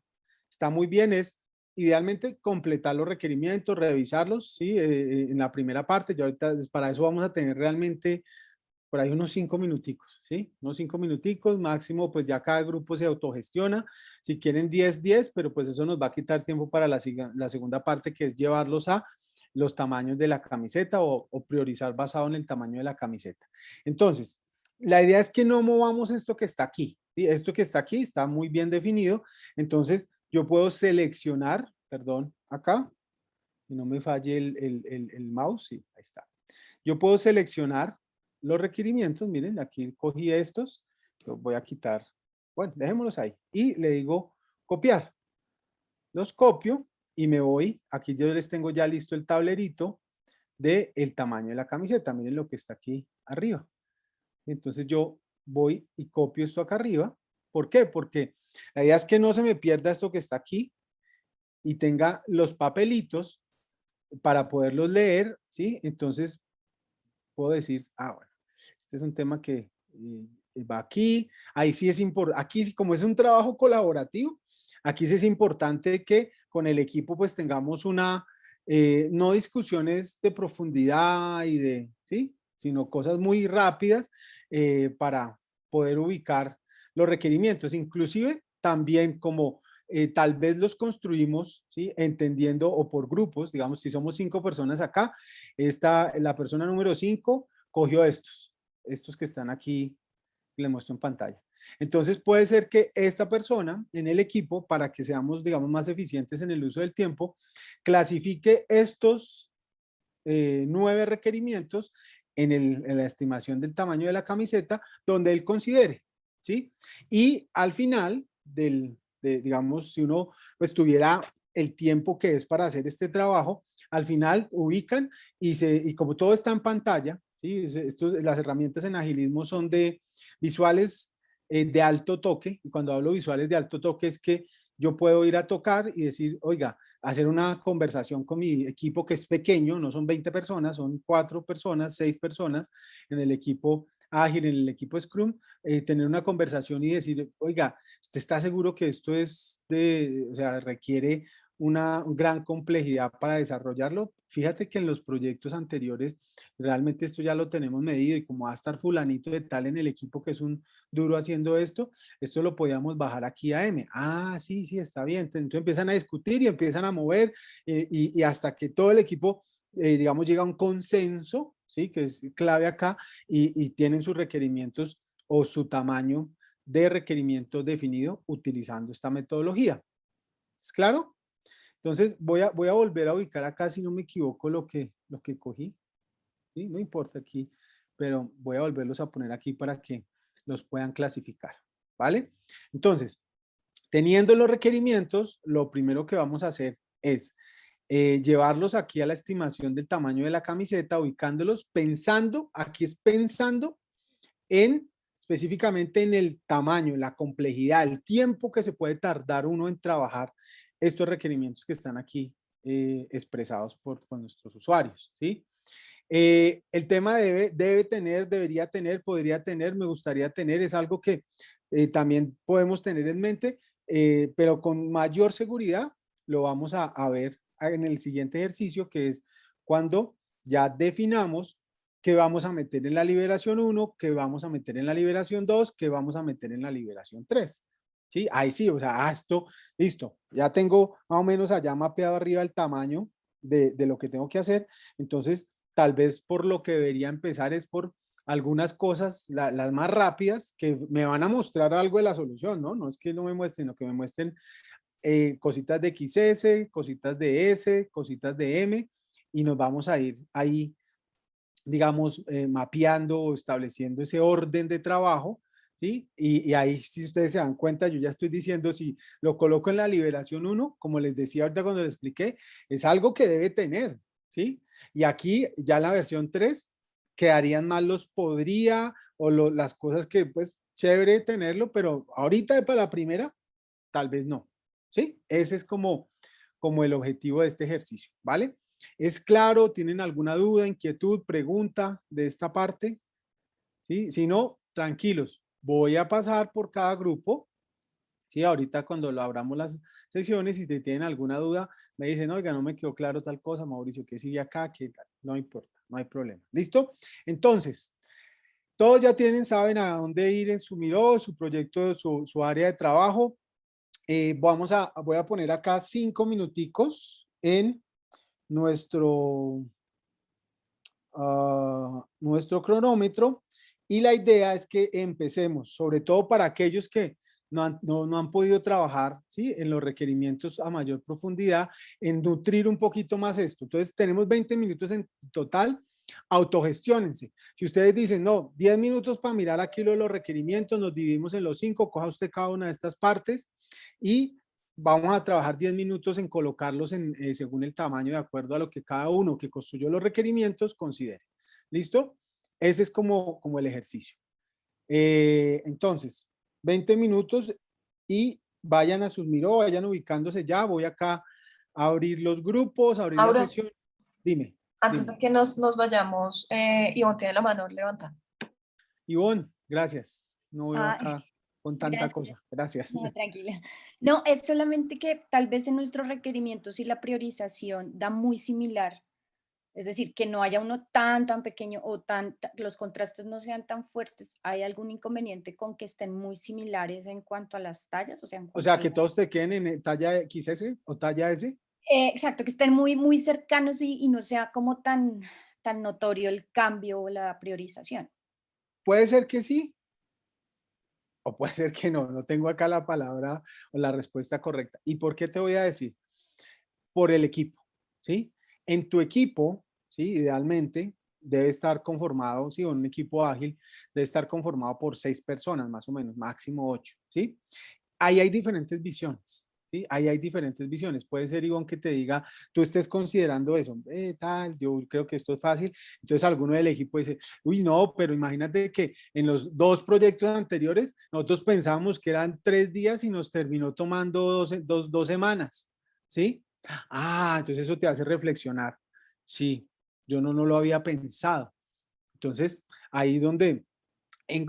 muy bien, es idealmente completar los requerimientos, revisarlos, ¿sí? En la primera parte, ya ahorita para eso vamos a tener realmente por ahí unos 5 minuticos, ¿sí? Unos 5 minuticos, máximo, pues ya cada grupo se autogestiona. Si quieren 10, pero pues eso nos va a quitar tiempo para la segunda parte, que es llevarlos a los tamaños de la camiseta o priorizar basado en el tamaño de la camiseta. Entonces, la idea es que no movamos esto que está aquí, ¿sí? Esto que está aquí está muy bien definido. Entonces, yo puedo seleccionar, perdón, acá, que no me falle el mouse, sí, ahí está. Yo puedo seleccionar los requerimientos, miren, aquí cogí estos, los voy a quitar, bueno, dejémoslos ahí, y le digo copiar. Los copio y me voy, aquí yo les tengo ya listo el tablerito, del tamaño de la camiseta. Miren lo que está aquí arriba. Entonces yo voy y copio esto acá arriba. ¿Por qué? Porque la idea es que no se me pierda esto que está aquí y tenga los papelitos para poderlos leer, ¿sí? Entonces puedo decir, bueno, este es un tema que va aquí. Ahí sí es importante, aquí sí, como es un trabajo colaborativo, aquí sí es importante que con el equipo pues tengamos no discusiones de profundidad y ¿sí? Sino cosas muy rápidas para poder ubicar los requerimientos. Inclusive también como tal vez los construimos, ¿sí? Entendiendo o por grupos, digamos, si somos 5 personas acá, la persona número 5 cogió estos que están aquí, les muestro en pantalla. Entonces puede ser que esta persona en el equipo, para que seamos, digamos, más eficientes en el uso del tiempo, clasifique estos 9 requerimientos en la estimación del tamaño de la camiseta, donde él considere, ¿sí? Y al final digamos, si uno pues tuviera el tiempo que es para hacer este trabajo, al final ubican y como todo está en pantalla, ¿sí? Las herramientas en agilismo son de visuales de alto toque, y cuando hablo visuales de alto toque es que yo puedo ir a tocar y decir, oiga, hacer una conversación con mi equipo que es pequeño, no son 20 personas, son 4 personas, 6 personas en el equipo ágil, en el equipo Scrum, tener una conversación y decir, oiga, ¿usted está seguro que esto o sea, requiere una gran complejidad para desarrollarlo? Fíjate que en los proyectos anteriores realmente esto ya lo tenemos medido y como va a estar fulanito de tal en el equipo que es un duro haciendo esto lo podíamos bajar aquí a M. Sí, sí, está bien. Entonces empiezan a discutir y empiezan a mover y hasta que todo el equipo, digamos, llega a un consenso, ¿sí? Que es clave acá y tienen sus requerimientos o su tamaño de requerimiento definido utilizando esta metodología. ¿Es claro? Entonces voy a volver a ubicar acá, si no me equivoco, lo que cogí. ¿Sí? No importa aquí, pero voy a volverlos a poner aquí para que los puedan clasificar. ¿Vale? Entonces, teniendo los requerimientos, lo primero que vamos a hacer es llevarlos aquí a la estimación del tamaño de la camiseta, ubicándolos, aquí es pensando específicamente en el tamaño, la complejidad, el tiempo que se puede tardar uno en trabajar estos requerimientos que están aquí expresados por nuestros usuarios, ¿sí? El tema debería tener, podría tener, me gustaría tener, es algo que también podemos tener en mente, pero con mayor seguridad lo vamos a ver en el siguiente ejercicio, que es cuando ya definamos qué vamos a meter en la liberación 1, qué vamos a meter en la liberación 2, qué vamos a meter en la liberación 3. ¿Sí? Ahí sí, o sea, esto, listo, ya tengo más o menos allá mapeado arriba el tamaño de lo que tengo que hacer, entonces tal vez por lo que debería empezar es por algunas cosas, las más rápidas, que me van a mostrar algo de la solución, ¿no? No es que no me muestren, sino que me muestren cositas de XS, cositas de S, cositas de M, y nos vamos a ir ahí, digamos, mapeando o estableciendo ese orden de trabajo, ¿sí? Y ahí, si ustedes se dan cuenta, yo ya estoy diciendo, si lo coloco en la liberación 1, como les decía ahorita cuando lo expliqué, es algo que debe tener, ¿sí? Y aquí, ya en la versión 3, quedarían mal los podría o las cosas que, pues, chévere tenerlo, pero ahorita para la primera, tal vez no, ¿sí? Ese es como el objetivo de este ejercicio, ¿vale? ¿Es claro? ¿Tienen alguna duda, inquietud, pregunta de esta parte? ¿Sí? Si no, tranquilos. Voy a pasar por cada grupo. ¿Sí? Ahorita cuando lo abramos las sesiones, si te tienen alguna duda, me dicen, oiga, no me quedó claro tal cosa, Mauricio, que sigue acá, que no importa, no hay problema. ¿Listo? Entonces, todos ya saben a dónde ir en su Miro, su proyecto, su área de trabajo. Voy a poner acá 5 minuticos en nuestro nuestro cronómetro y la idea es que empecemos, sobre todo para aquellos que no han podido trabajar, ¿sí? En los requerimientos a mayor profundidad, en nutrir un poquito más esto. Entonces tenemos 20 minutos en total, autogestiónense. Si ustedes dicen, no, 10 minutos para mirar aquí los requerimientos, nos dividimos en los 5, coja usted cada una de estas partes y vamos a trabajar 10 minutos en colocarlos según el tamaño, de acuerdo a lo que cada uno que construyó los requerimientos considere. ¿Listo? Ese es como el ejercicio. Entonces, 20 minutos y vayan a sus Miro, vayan ubicándose ya. Voy acá a abrir los grupos, a abrir la Ahora, sesión. Dime. antes Dime. de que nos vayamos, Ivonne tiene la mano levantada. Ivonne, gracias. No veo Ah, acá con tanta gracias. cosa. Gracias. No, tranquila. No, es solamente que tal vez en nuestros requerimientos y la priorización da muy similar. Es decir, que no haya uno tan pequeño o los contrastes no sean tan fuertes. ¿Hay algún inconveniente con que estén muy similares en cuanto a las tallas? O sea, en O cuanto sea, a que todos te queden en talla XS o talla S. exacto, que estén muy cercanos y no sea como tan notorio el cambio o la priorización. Puede ser que sí, o puede ser que no. No tengo acá la palabra o la respuesta correcta. ¿Y por qué te voy a decir? Por el equipo, ¿sí? En tu equipo, ¿sí? Idealmente debe estar conformado, ¿sí? Un equipo ágil debe estar conformado por 6 personas, más o menos, máximo 8, ¿sí? Ahí hay diferentes visiones, ¿sí? Ahí hay diferentes visiones. Puede ser, Ivonne, que te diga, tú estés considerando eso, tal, yo creo que esto es fácil. Entonces alguno del equipo dice, uy, no, pero imagínate que en los 2 proyectos anteriores nosotros pensábamos que eran 3 días y nos terminó tomando 2 semanas, ¿sí? Ah, entonces eso te hace reflexionar. Sí, yo no lo había pensado. Entonces, ahí donde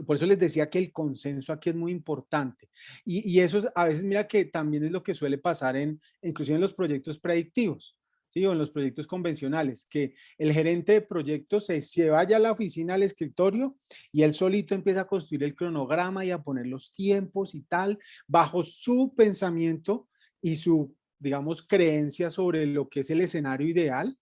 por eso les decía que el consenso aquí es muy importante. Y eso a veces, mira que también es lo que suele pasar inclusive en los proyectos predictivos, ¿sí? O en los proyectos convencionales, que el gerente de proyectos se vaya a la oficina, al escritorio, y él solito empieza a construir el cronograma y a poner los tiempos y tal, bajo su pensamiento y su, digamos, creencia sobre lo que es el escenario ideal,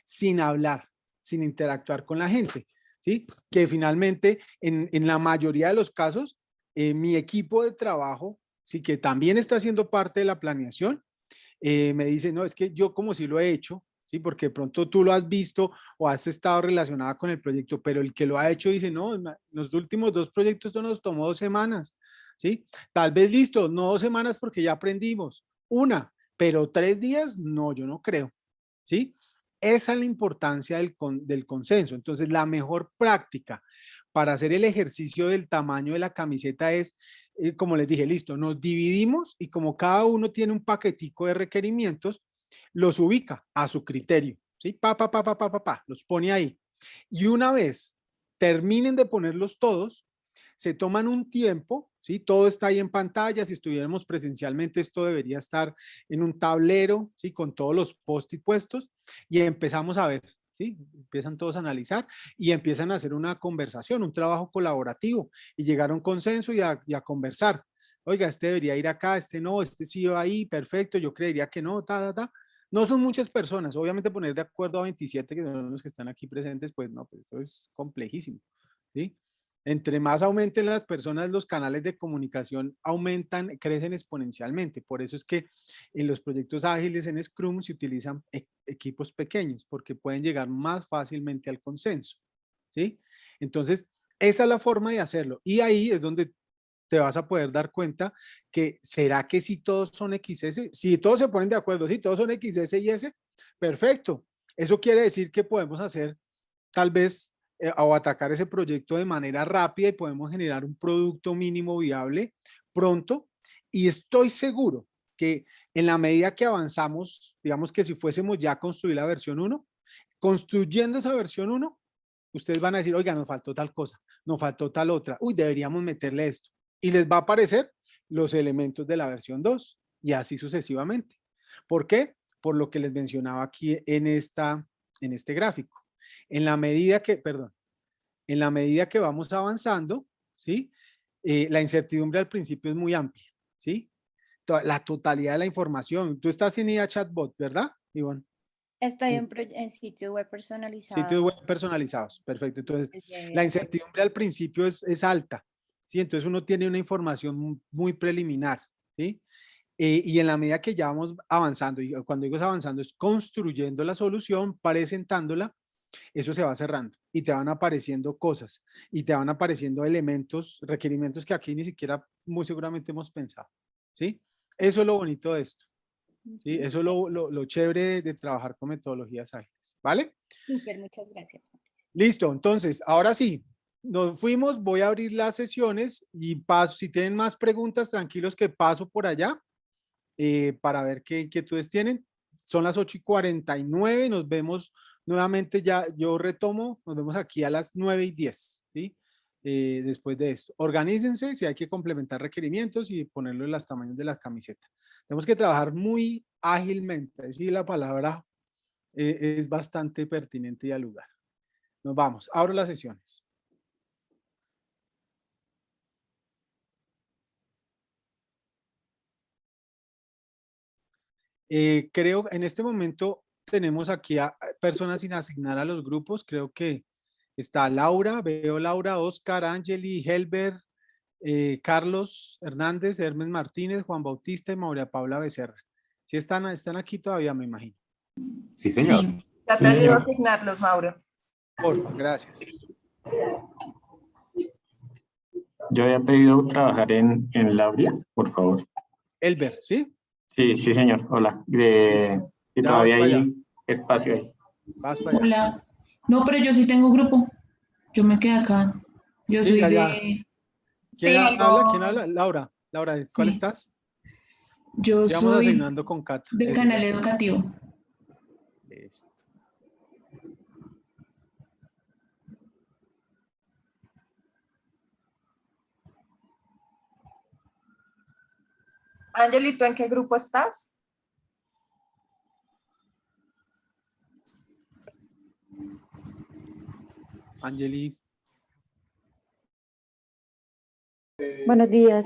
sin hablar, sin interactuar con la gente. ¿Sí? Que finalmente en la mayoría de los casos, mi equipo de trabajo, sí, que también está haciendo parte de la planeación, me dice, no, es que yo como si lo he hecho, ¿sí? Porque de pronto tú lo has visto o has estado relacionada con el proyecto, pero el que lo ha hecho dice, no, los últimos 2 proyectos esto nos tomó 2 semanas, ¿sí? Tal vez listo, no 2 semanas porque ya aprendimos, una, pero 3 días, no, yo no creo, ¿sí? Esa es la importancia del consenso. Entonces, la mejor práctica para hacer el ejercicio del tamaño de la camiseta es, como les dije, listo, nos dividimos y como cada uno tiene un paquetico de requerimientos, los ubica a su criterio, ¿sí? Los pone ahí. Y una vez terminen de ponerlos todos, se toman un tiempo, ¿sí? Todo está ahí en pantalla. Si estuviéramos presencialmente, esto debería estar en un tablero, ¿sí? Con todos los post-it puestos y empezamos a ver, ¿sí? Empiezan todos a analizar y empiezan a hacer una conversación, un trabajo colaborativo y llegar a un consenso y a conversar. Oiga, este debería ir acá, este no, este sí va ahí, perfecto, yo creería que no, No son muchas personas, obviamente poner de acuerdo a 27 que son los que están aquí presentes, pues no, pues esto es complejísimo, ¿sí? Entre más aumenten las personas, los canales de comunicación aumentan, crecen exponencialmente. Por eso es que en los proyectos ágiles en Scrum se utilizan equipos pequeños porque pueden llegar más fácilmente al consenso, ¿sí? Entonces, esa es la forma de hacerlo. Y ahí es donde te vas a poder dar cuenta que será que si todos son XS, si todos se ponen de acuerdo, si todos son XS y S, perfecto. Eso quiere decir que podemos hacer tal vez o atacar ese proyecto de manera rápida y podemos generar un producto mínimo viable pronto. Y estoy seguro que en la medida que avanzamos, digamos que si fuésemos ya a construir la versión 1, construyendo esa versión 1, ustedes van a decir, oiga, nos faltó tal cosa, nos faltó tal otra, uy, deberíamos meterle esto. Y les va a aparecer los elementos de la versión 2 y así sucesivamente. ¿Por qué? Por lo que les mencionaba aquí en este gráfico. En la medida que, perdón, en la medida que vamos avanzando, ¿sí? La incertidumbre al principio es muy amplia, ¿sí? La totalidad de la información. Tú estás en IA Chatbot, ¿verdad, Ivonne? Estoy en sitios web Sitios web personalizados. personalizados, perfecto. Entonces, Desde la web. incertidumbre al principio es alta, ¿sí? Entonces uno tiene una información muy preliminar, ¿sí? Y en la medida que ya vamos avanzando, y cuando digo avanzando, es construyendo la solución, presentándola, eso se va cerrando y te van apareciendo cosas y te van apareciendo elementos, requerimientos que aquí ni siquiera muy seguramente hemos pensado, ¿sí? Eso es lo bonito de esto. ¿Sí? Eso es lo chévere de trabajar con metodologías ágiles, ¿vale? Súper, muchas gracias. Listo, entonces, ahora sí, nos fuimos, voy a abrir las sesiones y paso, si tienen más preguntas, tranquilos que paso por allá para ver qué inquietudes tienen. Son las 8:49, nos vemos nuevamente ya, yo retomo, nos vemos aquí a las 9:10, ¿sí? Después de esto. Organícense si hay que complementar requerimientos y ponerlo en los tamaños de la camiseta. Tenemos que trabajar muy ágilmente, es decir, la palabra es bastante pertinente y al lugar. Nos vamos, abro las sesiones. Creo en este momento tenemos aquí a personas sin asignar a los grupos. Creo que está Laura, veo Laura, Oscar, Angeli, Helber, Carlos Hernández, Hermes Martínez, Juan Bautista y María Paula Becerra. Si están aquí todavía, me imagino. Sí, señor. Sí. Ya te Sí, ayudo a señor. asignarlos, Mauro. Porfa, gracias. Yo había pedido trabajar en Lauria, por favor. Elber, ¿sí? Sí, sí, señor. Hola. Listo. Y Ya todavía vas para allá. hay espacio ahí. Vas para allá. Hola. No, pero yo sí tengo grupo. Yo me quedé acá. Yo Sí, soy ya, ya. de. ¿Quién Sí, habla? ¿Quién habla? Laura. Laura, ¿cuál Sí. estás? Yo Sí, vamos soy asignando con Cata. de Eso, canal educativo. listo. Angeli, ¿tú en qué grupo estás? Angeli. Buenos días.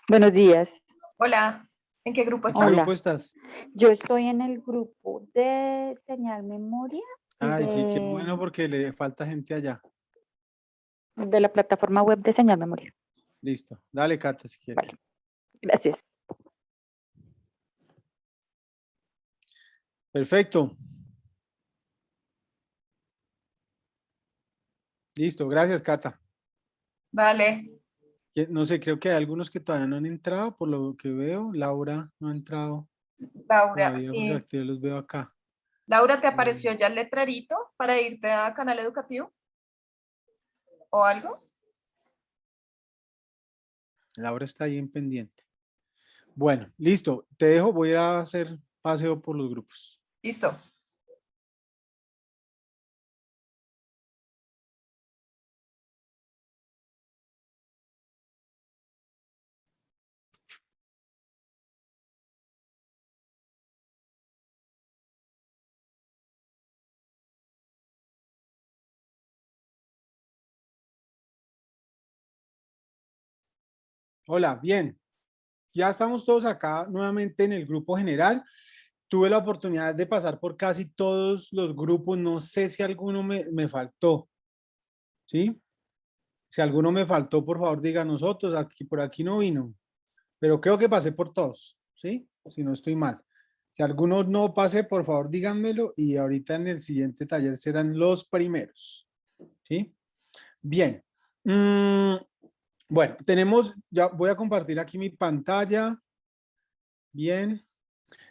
Buenos días. Hola, ¿en qué grupo ¿En qué estás? Hola. grupo estás? Yo estoy en el grupo de señal memoria y Ay, sí, qué bueno porque le falta gente allá. de la plataforma web de señal memoria. Listo. Dale, Cata, si quieres. Vale. Gracias. Perfecto. Listo, gracias, Cata. Vale. No sé, creo que hay algunos que todavía no han entrado, por lo que veo. Laura no ha entrado Laura, todavía, porque sí. aquí los veo acá. Laura, ¿te apareció ya el letrerito para irte a canal educativo? ¿O algo? Laura está ahí en pendiente. Bueno, listo. Te dejo, voy a hacer paseo por los grupos. Listo. Hola, bien. Ya estamos todos acá nuevamente en el grupo general. Tuve la oportunidad de pasar por casi todos los grupos. No sé si alguno me faltó. ¿Sí? Si alguno me faltó, por favor, diga nosotros. Aquí, por aquí no vino. Pero creo que pasé por todos. ¿Sí? Si no estoy mal. Si alguno no pasé, por favor, díganmelo. Y ahorita en el siguiente taller serán los primeros. ¿Sí? Bien. Bueno, tenemos, ya voy a compartir aquí mi pantalla. Bien.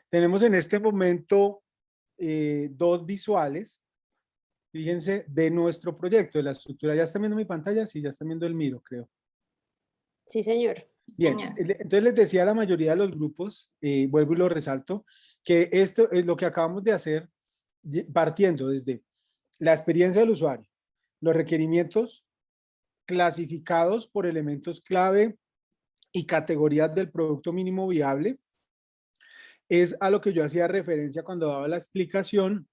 Tenemos en este momento dos visuales, fíjense, de nuestro proyecto, de la estructura. ¿Ya están viendo mi pantalla? Sí, ya están viendo el Miro, creo. Sí, señor. Bien, entonces les decía a la mayoría de los grupos, vuelvo y lo resalto, que esto es lo que acabamos de hacer, partiendo desde la experiencia del usuario, los requerimientos clasificados por elementos clave y categorías del producto mínimo viable, es a lo que yo hacía referencia cuando daba la explicación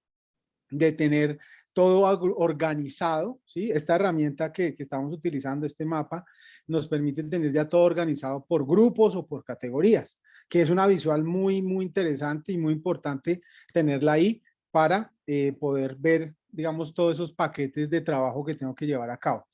de tener todo organizado, ¿sí? Esta herramienta que estamos utilizando, este mapa, nos permite tener ya todo organizado por grupos o por categorías, que es una visual muy, muy interesante y muy importante tenerla ahí para poder ver, digamos, todos esos paquetes de trabajo que tengo que llevar a cabo.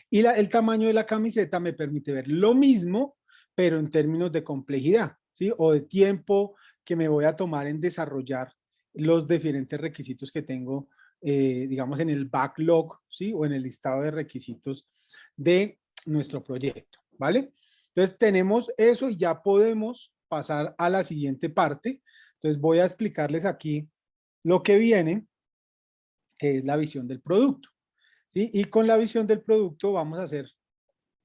Y el tamaño de la camiseta me permite ver lo mismo, pero en términos de complejidad, ¿sí? O de tiempo que me voy a tomar en desarrollar los diferentes requisitos que tengo, digamos, en el backlog, ¿sí? O en el listado de requisitos de nuestro proyecto, ¿vale? Entonces tenemos eso y ya podemos pasar a la siguiente parte. Entonces voy a explicarles aquí lo que viene, que es la visión del producto, ¿sí? Y con la visión del producto vamos a hacer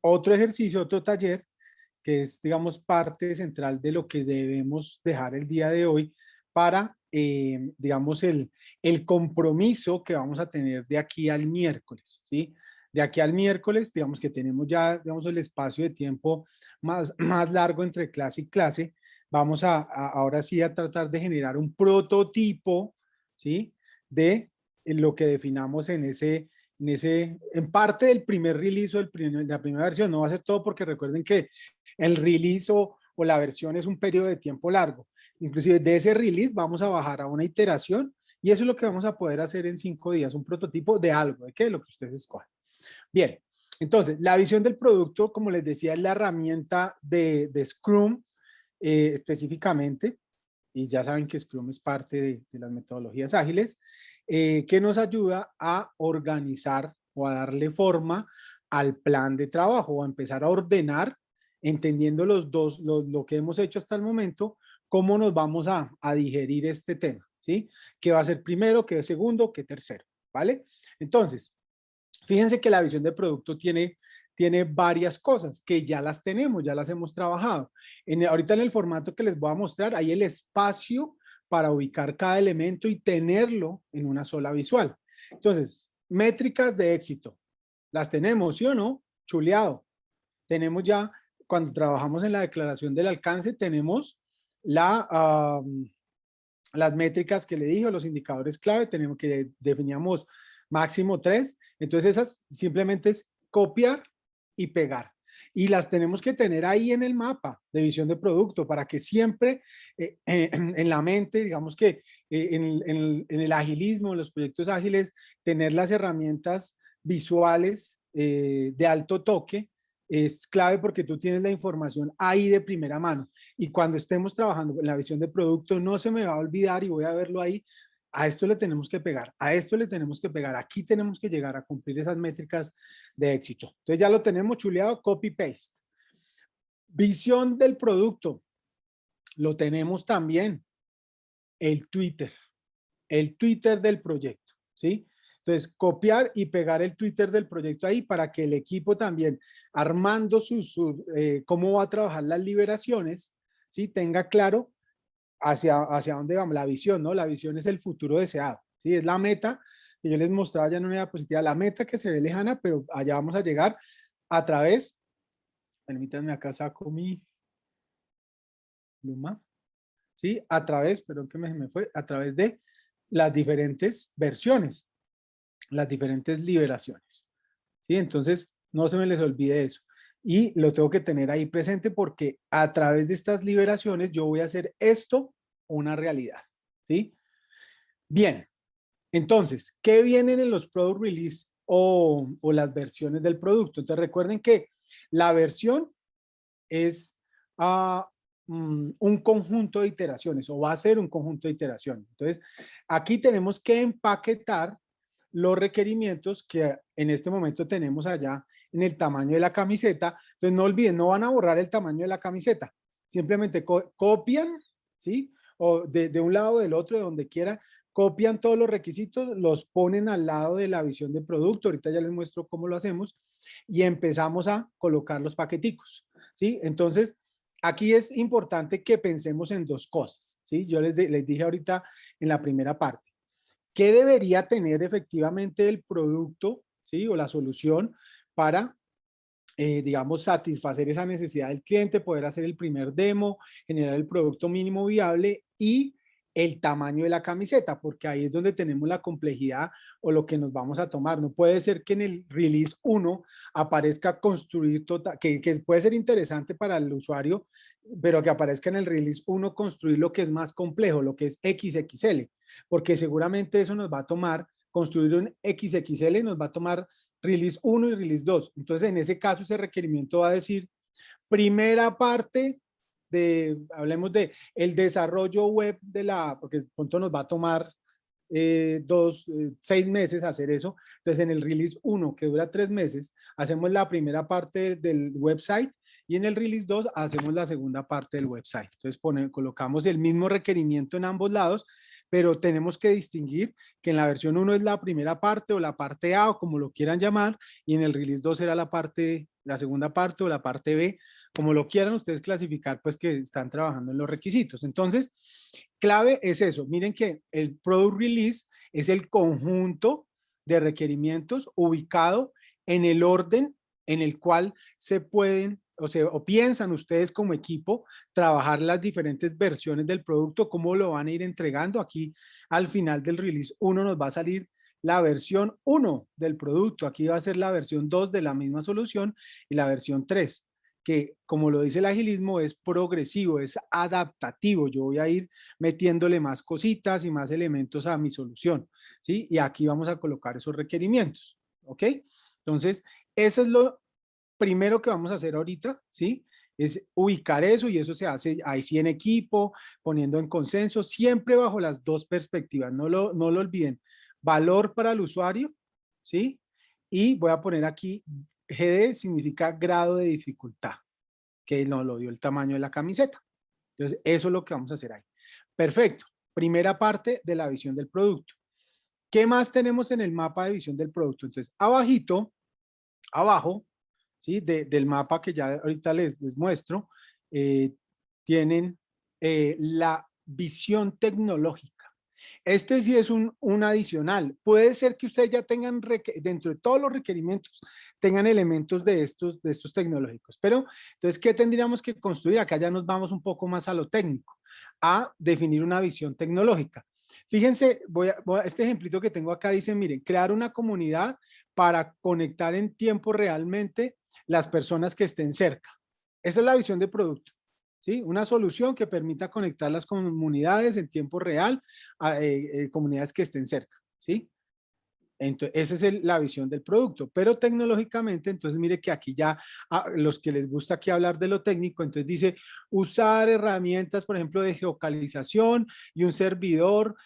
otro ejercicio, otro taller, que es, digamos, parte central de lo que debemos dejar el día de hoy para, digamos, el compromiso que vamos a tener de aquí al miércoles, ¿sí? De aquí al miércoles, digamos que tenemos ya, digamos, el espacio de tiempo más largo entre clase y clase. Vamos ahora sí a tratar de generar un prototipo, ¿sí? De lo que definamos en parte del primer release o de la primera versión. No va a ser todo porque recuerden que el release o la versión es un periodo de tiempo largo. Inclusive de ese release vamos a bajar a una iteración y eso es lo que vamos a poder hacer en 5 días, un prototipo de algo, de qué, lo que ustedes escojan. Bien, entonces la visión del producto, como les decía, es la herramienta de Scrum específicamente, y ya saben que Scrum es parte de las metodologías ágiles, que nos ayuda a organizar o a darle forma al plan de trabajo o a empezar a ordenar, entendiendo lo que hemos hecho hasta el momento, cómo nos vamos a digerir este tema, ¿sí? ¿Qué va a ser primero, qué es segundo, qué tercero? ¿Vale? Entonces, fíjense que la visión de producto tiene varias cosas que ya las tenemos, ya las hemos trabajado. Ahorita en el formato que les voy a mostrar, hay el espacio para ubicar cada elemento y tenerlo en una sola visual. Entonces, métricas de éxito. ¿Las tenemos, sí o no? Chuleado. Tenemos ya, cuando trabajamos en la declaración del alcance, tenemos las métricas que le dije, los indicadores clave, tenemos que definíamos máximo 3. Entonces esas simplemente es copiar y pegar. Y las tenemos que tener ahí en el mapa de visión de producto para que siempre en la mente, digamos que en el agilismo, en los proyectos ágiles, tener las herramientas visuales de alto toque es clave porque tú tienes la información ahí de primera mano. Y cuando estemos trabajando en la visión de producto, no se me va a olvidar y voy a verlo ahí. A esto le tenemos que pegar, a esto le tenemos que pegar, aquí tenemos que llegar a cumplir esas métricas de éxito. Entonces ya lo tenemos chuleado, copy-paste. Visión del producto, lo tenemos también, el Twitter del proyecto, ¿sí? Entonces, copiar y pegar el Twitter del proyecto ahí para que el equipo también, armando cómo va a trabajar las liberaciones, ¿sí? Tenga claro hacia dónde vamos, la visión, ¿no? La visión es el futuro deseado, ¿sí? Es la meta que yo les mostraba ya en una diapositiva, la meta que se ve lejana, pero allá vamos a llegar a través, permítanme acá saco mi pluma, ¿sí? A través, perdón que me fue, a través de las diferentes versiones, las diferentes liberaciones, ¿sí? Entonces, no se me les olvide eso. Y lo tengo que tener ahí presente porque a través de estas liberaciones yo voy a hacer esto una realidad, ¿sí? Bien, entonces, ¿qué vienen en los product release o las versiones del producto? Entonces, recuerden que la versión es un conjunto de iteraciones o va a ser un conjunto de iteraciones. Entonces, aquí tenemos que empaquetar los requerimientos que en este momento tenemos allá en el tamaño de la camiseta. Entonces, no olviden, no van a borrar el tamaño de la camiseta. Simplemente copian, ¿sí? O de un lado o del otro, de donde quieran, copian todos los requisitos, los ponen al lado de la visión de producto. Ahorita ya les muestro cómo lo hacemos y empezamos a colocar los paqueticos, ¿sí? Entonces, aquí es importante que pensemos en dos cosas, ¿sí? Yo les dije ahorita en la primera parte. ¿Qué debería tener efectivamente el producto, ¿sí? O la solución para, digamos, satisfacer esa necesidad del cliente, poder hacer el primer demo, generar el producto mínimo viable y el tamaño de la camiseta, porque ahí es donde tenemos la complejidad o lo que nos vamos a tomar. No puede ser que en el release 1 aparezca construir total, que puede ser interesante para el usuario, pero que aparezca en el release 1 construir lo que es más complejo, lo que es XXL, porque seguramente eso nos va a tomar, construir un XXL nos va a tomar release 1 y release 2. Entonces, en ese caso, ese requerimiento va a decir, primera parte hablemos de el desarrollo web porque pronto nos va a tomar 6 meses hacer eso. Entonces, en el release 1, que dura 3 meses, hacemos la primera parte del website y en el release 2 hacemos la segunda parte del website. Entonces colocamos el mismo requerimiento en ambos lados, pero tenemos que distinguir que en la versión 1 es la primera parte o la parte A o como lo quieran llamar, y en el release 2 será la segunda parte o la parte B, como lo quieran ustedes clasificar, pues que están trabajando en los requisitos. Entonces, clave es eso. Miren que el product release es el conjunto de requerimientos ubicado en el orden en el cual se pueden o piensan ustedes como equipo trabajar las diferentes versiones del producto, cómo lo van a ir entregando. Aquí al final del release 1 nos va a salir la versión 1 del producto. Aquí va a ser la versión 2 de la misma solución y la versión 3, que como lo dice el agilismo es progresivo, es adaptativo. Yo voy a ir metiéndole más cositas y más elementos a mi solución, ¿sí? Y aquí vamos a colocar esos requerimientos, ¿ok? Entonces, eso es lo primero que vamos a hacer ahorita, ¿sí? Es ubicar eso y eso se hace ahí sí en equipo, poniendo en consenso, siempre bajo las dos perspectivas, no lo olviden. Valor para el usuario, ¿sí? Y voy a poner aquí, GD significa grado de dificultad, que nos lo dio el tamaño de la camiseta. Entonces, eso es lo que vamos a hacer ahí. Perfecto. Primera parte de la visión del producto. ¿Qué más tenemos en el mapa de visión del producto? Entonces, abajito, abajo, ¿sí? Del mapa que ya ahorita les muestro, tienen la visión tecnológica. Este sí es un adicional. Puede ser que ustedes ya tengan, dentro de todos los requerimientos, tengan elementos de estos tecnológicos. Pero, entonces, ¿qué tendríamos que construir? Acá ya nos vamos un poco más a lo técnico, a definir una visión tecnológica. Fíjense, este ejemplito que tengo acá dice, miren, crear una comunidad para conectar en tiempo realmente las personas que estén cerca. Esa es la visión de producto. ¿Sí? Una solución que permita conectar las comunidades en tiempo real a comunidades que estén cerca, ¿sí? Entonces, esa es la visión del producto, pero tecnológicamente, entonces mire que aquí ya a los que les gusta aquí hablar de lo técnico, entonces dice usar herramientas, por ejemplo, de geocalización y un servidor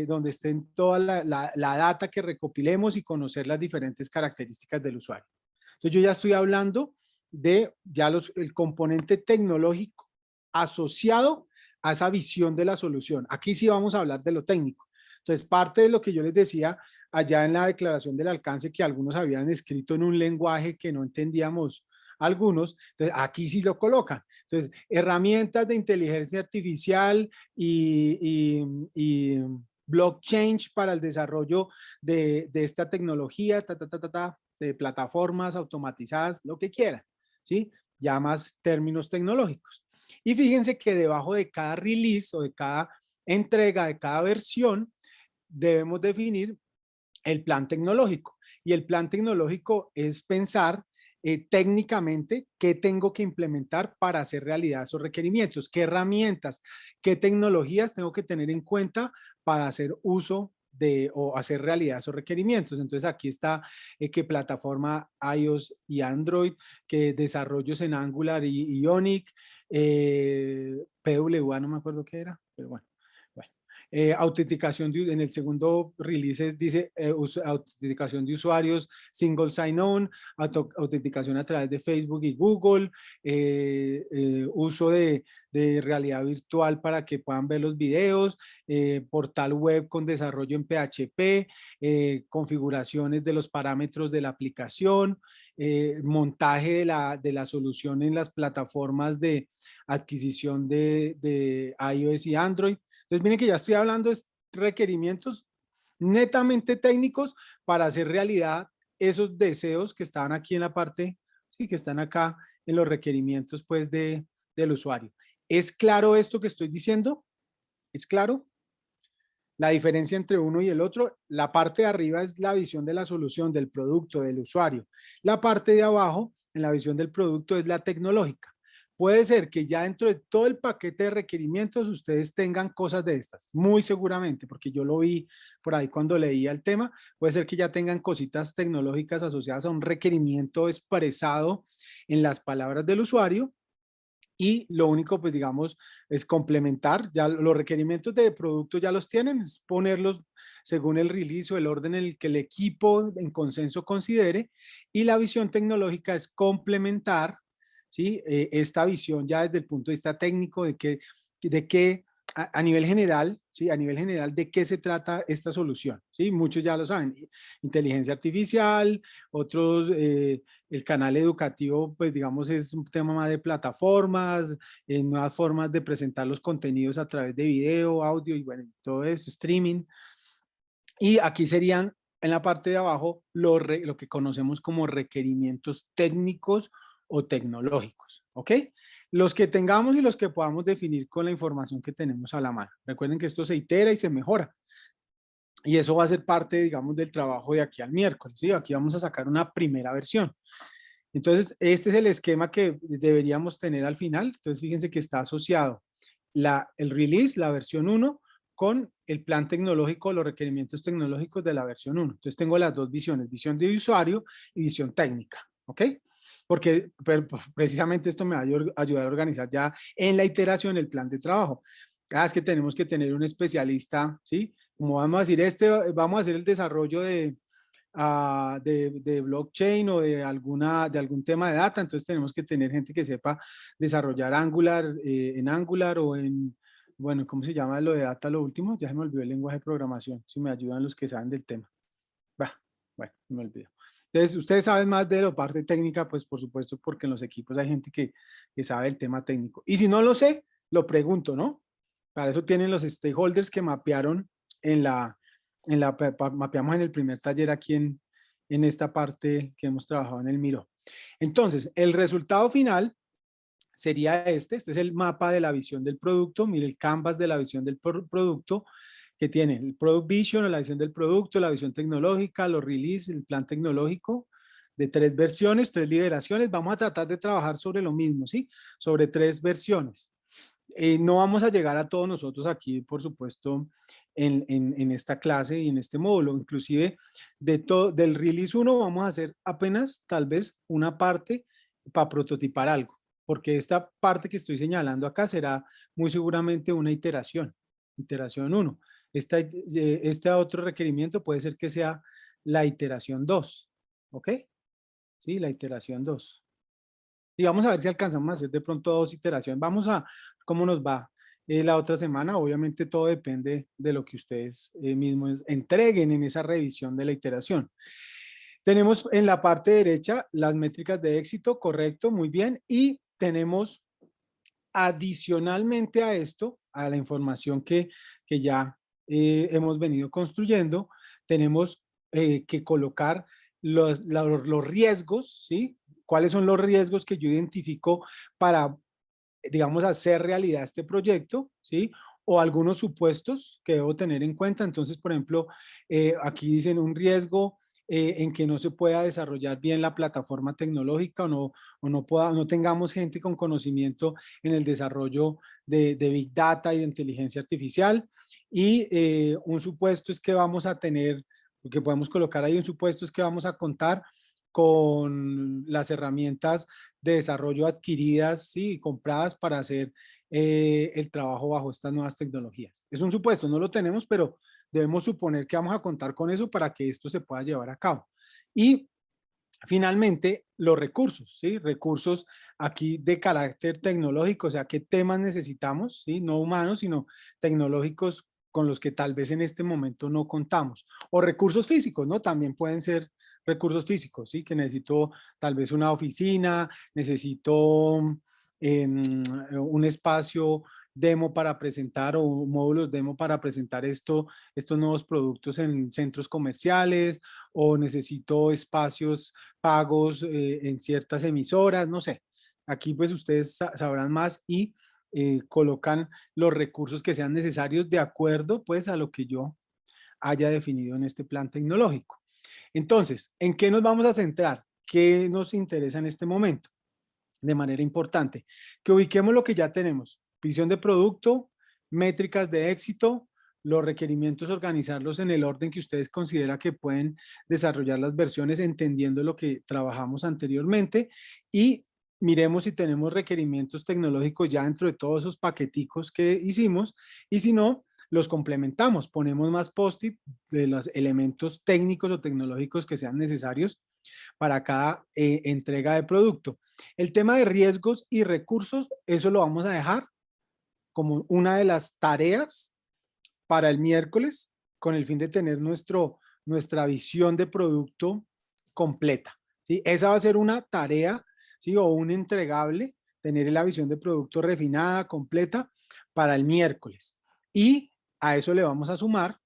donde estén toda la data que recopilemos y conocer las diferentes características del usuario. Entonces yo ya estoy hablando de ya el componente tecnológico asociado a esa visión de la solución. Aquí sí vamos a hablar de lo técnico. Entonces, parte de lo que yo les decía allá en la declaración del alcance, que algunos habían escrito en un lenguaje que no entendíamos algunos, entonces aquí sí lo colocan. Entonces, herramientas de inteligencia artificial y blockchain para el desarrollo de esta tecnología, de plataformas automatizadas, lo que quieran, ¿sí? Ya más términos tecnológicos. Y fíjense que debajo de cada release o de cada entrega, de cada versión, debemos definir el plan tecnológico. Y el plan tecnológico es pensar técnicamente qué tengo que implementar para hacer realidad esos requerimientos, qué herramientas, qué tecnologías tengo que tener en cuenta para hacer uso o hacer realidad esos requerimientos. Entonces aquí está qué plataforma iOS y Android, qué desarrollos en Angular y Ionic, PWA no me acuerdo qué era, pero bueno. Autenticación en el segundo release dice autenticación de usuarios, single sign-on, autenticación a través de Facebook y Google, uso de realidad virtual para que puedan ver los videos, portal web con desarrollo en PHP, configuraciones de los parámetros de la aplicación, montaje de la solución en las plataformas de adquisición de iOS y Android. Entonces, miren que ya estoy hablando de requerimientos netamente técnicos para hacer realidad esos deseos que estaban aquí en la parte, sí, que están acá en los requerimientos, pues, del usuario. ¿Es claro esto que estoy diciendo? ¿Es claro? La diferencia entre uno y el otro, la parte de arriba es la visión de la solución, del producto, del usuario. La parte de abajo, en la visión del producto, es la tecnológica. Puede ser que ya dentro de todo el paquete de requerimientos ustedes tengan cosas de estas, muy seguramente, porque yo lo vi por ahí cuando leía el tema, puede ser que ya tengan cositas tecnológicas asociadas a un requerimiento expresado en las palabras del usuario y lo único, pues digamos, es complementar, ya los requerimientos de producto ya los tienen, es ponerlos según el release o el orden en el que el equipo en consenso considere y la visión tecnológica es complementar ¿sí? Esta visión ya desde el punto de vista técnico de qué a nivel general, ¿sí? A nivel general, ¿de qué se trata esta solución? ¿Sí? Muchos ya lo saben, inteligencia artificial, otros, el canal educativo, pues digamos, es un tema más de plataformas, nuevas formas de presentar los contenidos a través de video, audio y bueno, todo eso, streaming. Y aquí serían en la parte de abajo lo que conocemos como requerimientos técnicos o tecnológicos, ¿ok? Los que tengamos y los que podamos definir con la información que tenemos a la mano. Recuerden que esto se itera y se mejora. Y eso va a ser parte, digamos, del trabajo de aquí al miércoles, ¿sí? Aquí vamos a sacar una primera versión. Entonces, este es el esquema que deberíamos tener al final. Entonces, fíjense que está asociado el release, la versión 1, con el plan tecnológico, los requerimientos tecnológicos de la versión 1. Entonces, tengo las dos visiones, visión de usuario y visión técnica, ¿ok? Porque precisamente esto me va a ayudar a organizar ya en la iteración el plan de trabajo. Es que tenemos que tener un especialista, ¿sí? Como vamos a decir, vamos a hacer el desarrollo de blockchain o de algún tema de data, entonces tenemos que tener gente que sepa desarrollar Angular, en Angular o en, bueno, ¿cómo se llama lo de data lo último? Ya se me olvidó el lenguaje de programación, si me ayudan los que saben del tema. Bueno, me olvidó. Entonces, ustedes saben más de la parte técnica, pues por supuesto, porque en los equipos hay gente que sabe el tema técnico. Y si no lo sé, lo pregunto, ¿no? Para eso tienen los stakeholders que mapearon mapeamos en el primer taller aquí en esta parte que hemos trabajado en el Miro. Entonces, el resultado final sería este es el mapa de la visión del producto, mire el canvas de la visión del producto que tiene el Product Vision, la visión del producto, la visión tecnológica, los release, el plan tecnológico de 3 versiones, 3 liberaciones. Vamos a tratar de trabajar sobre lo mismo, ¿sí? Sobre 3 versiones. No vamos a llegar a todos nosotros aquí, por supuesto, en esta clase y en este módulo. Inclusive del release 1 vamos a hacer apenas tal vez una parte para prototipar algo, porque esta parte que estoy señalando acá será muy seguramente una iteración 1. Este otro requerimiento puede ser que sea la iteración 2, ¿ok? Sí, la iteración 2. Y vamos a ver si alcanzamos a hacer de pronto 2 iteraciones. Vamos a cómo nos va la otra semana. Obviamente todo depende de lo que ustedes mismos entreguen en esa revisión de la iteración. Tenemos en la parte derecha las métricas de éxito, correcto, muy bien. Y tenemos adicionalmente a esto, a la información que ya hemos venido construyendo, tenemos que colocar los riesgos, ¿sí? ¿Cuáles son los riesgos que yo identifico para, digamos, hacer realidad este proyecto, ¿sí? O algunos supuestos que debo tener en cuenta. Entonces, por ejemplo, aquí dicen un riesgo en que no se pueda desarrollar bien la plataforma tecnológica o no tengamos gente con conocimiento en el desarrollo de Big Data y de inteligencia artificial. Y un supuesto es que vamos a tener, que podemos colocar ahí, un supuesto es que vamos a contar con las herramientas de desarrollo adquiridas, ¿sí? Y compradas para hacer el trabajo bajo estas nuevas tecnologías. Es un supuesto, no lo tenemos, pero debemos suponer que vamos a contar con eso para que esto se pueda llevar a cabo. Y finalmente, los recursos, ¿sí? Recursos aquí de carácter tecnológico, o sea, qué temas necesitamos, ¿sí? No humanos, sino tecnológicos con los que tal vez en este momento no contamos. O recursos físicos, ¿no? También pueden ser recursos físicos, ¿sí? Que necesito tal vez una oficina, necesito un espacio demo para presentar o módulos demo para presentar estos nuevos productos en centros comerciales, o necesito espacios pagos en ciertas emisoras, no sé. Aquí pues ustedes sabrán más y colocan los recursos que sean necesarios de acuerdo pues a lo que yo haya definido en este plan tecnológico. Entonces, ¿en qué nos vamos a centrar? ¿Qué nos interesa en este momento? De manera importante, que ubiquemos lo que ya tenemos. Visión de producto, métricas de éxito, los requerimientos, organizarlos en el orden que ustedes consideran que pueden desarrollar las versiones entendiendo lo que trabajamos anteriormente, y miremos si tenemos requerimientos tecnológicos ya dentro de todos esos paqueticos que hicimos, y si no, los complementamos, ponemos más post-it de los elementos técnicos o tecnológicos que sean necesarios para cada entrega de producto. El tema de riesgos y recursos, eso lo vamos a dejar como una de las tareas para el miércoles, con el fin de tener nuestra visión de producto completa, ¿sí? Esa va a ser una tarea, ¿sí? O un entregable, tener la visión de producto refinada, completa, para el miércoles. Y a eso le vamos a sumar,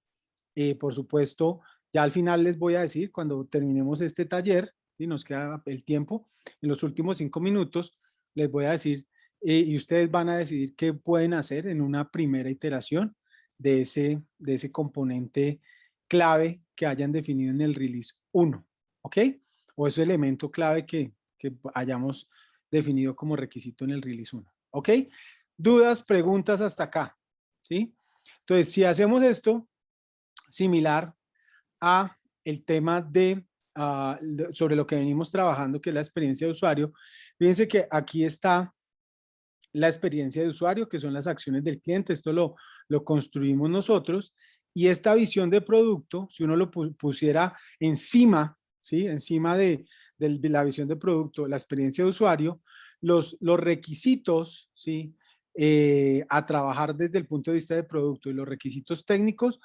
por supuesto, ya al final les voy a decir, cuando terminemos este taller, y nos queda el tiempo, en los últimos 5 minutos, les voy a decir, y ustedes van a decidir qué pueden hacer en una primera iteración de ese componente clave que hayan definido en el release 1, ¿ok? O ese elemento clave que hayamos definido como requisito en el release 1, ¿ok? Dudas, preguntas hasta acá, ¿sí? Entonces, si hacemos esto, similar a el tema de sobre lo que venimos trabajando, que es la experiencia de usuario. Fíjense que aquí está la experiencia de usuario, que son las acciones del cliente. Esto lo construimos nosotros. Y esta visión de producto, si uno lo pusiera encima, ¿sí? Encima de la visión de producto, la experiencia de usuario, los requisitos, ¿sí? A trabajar desde el punto de vista de producto y los requisitos técnicos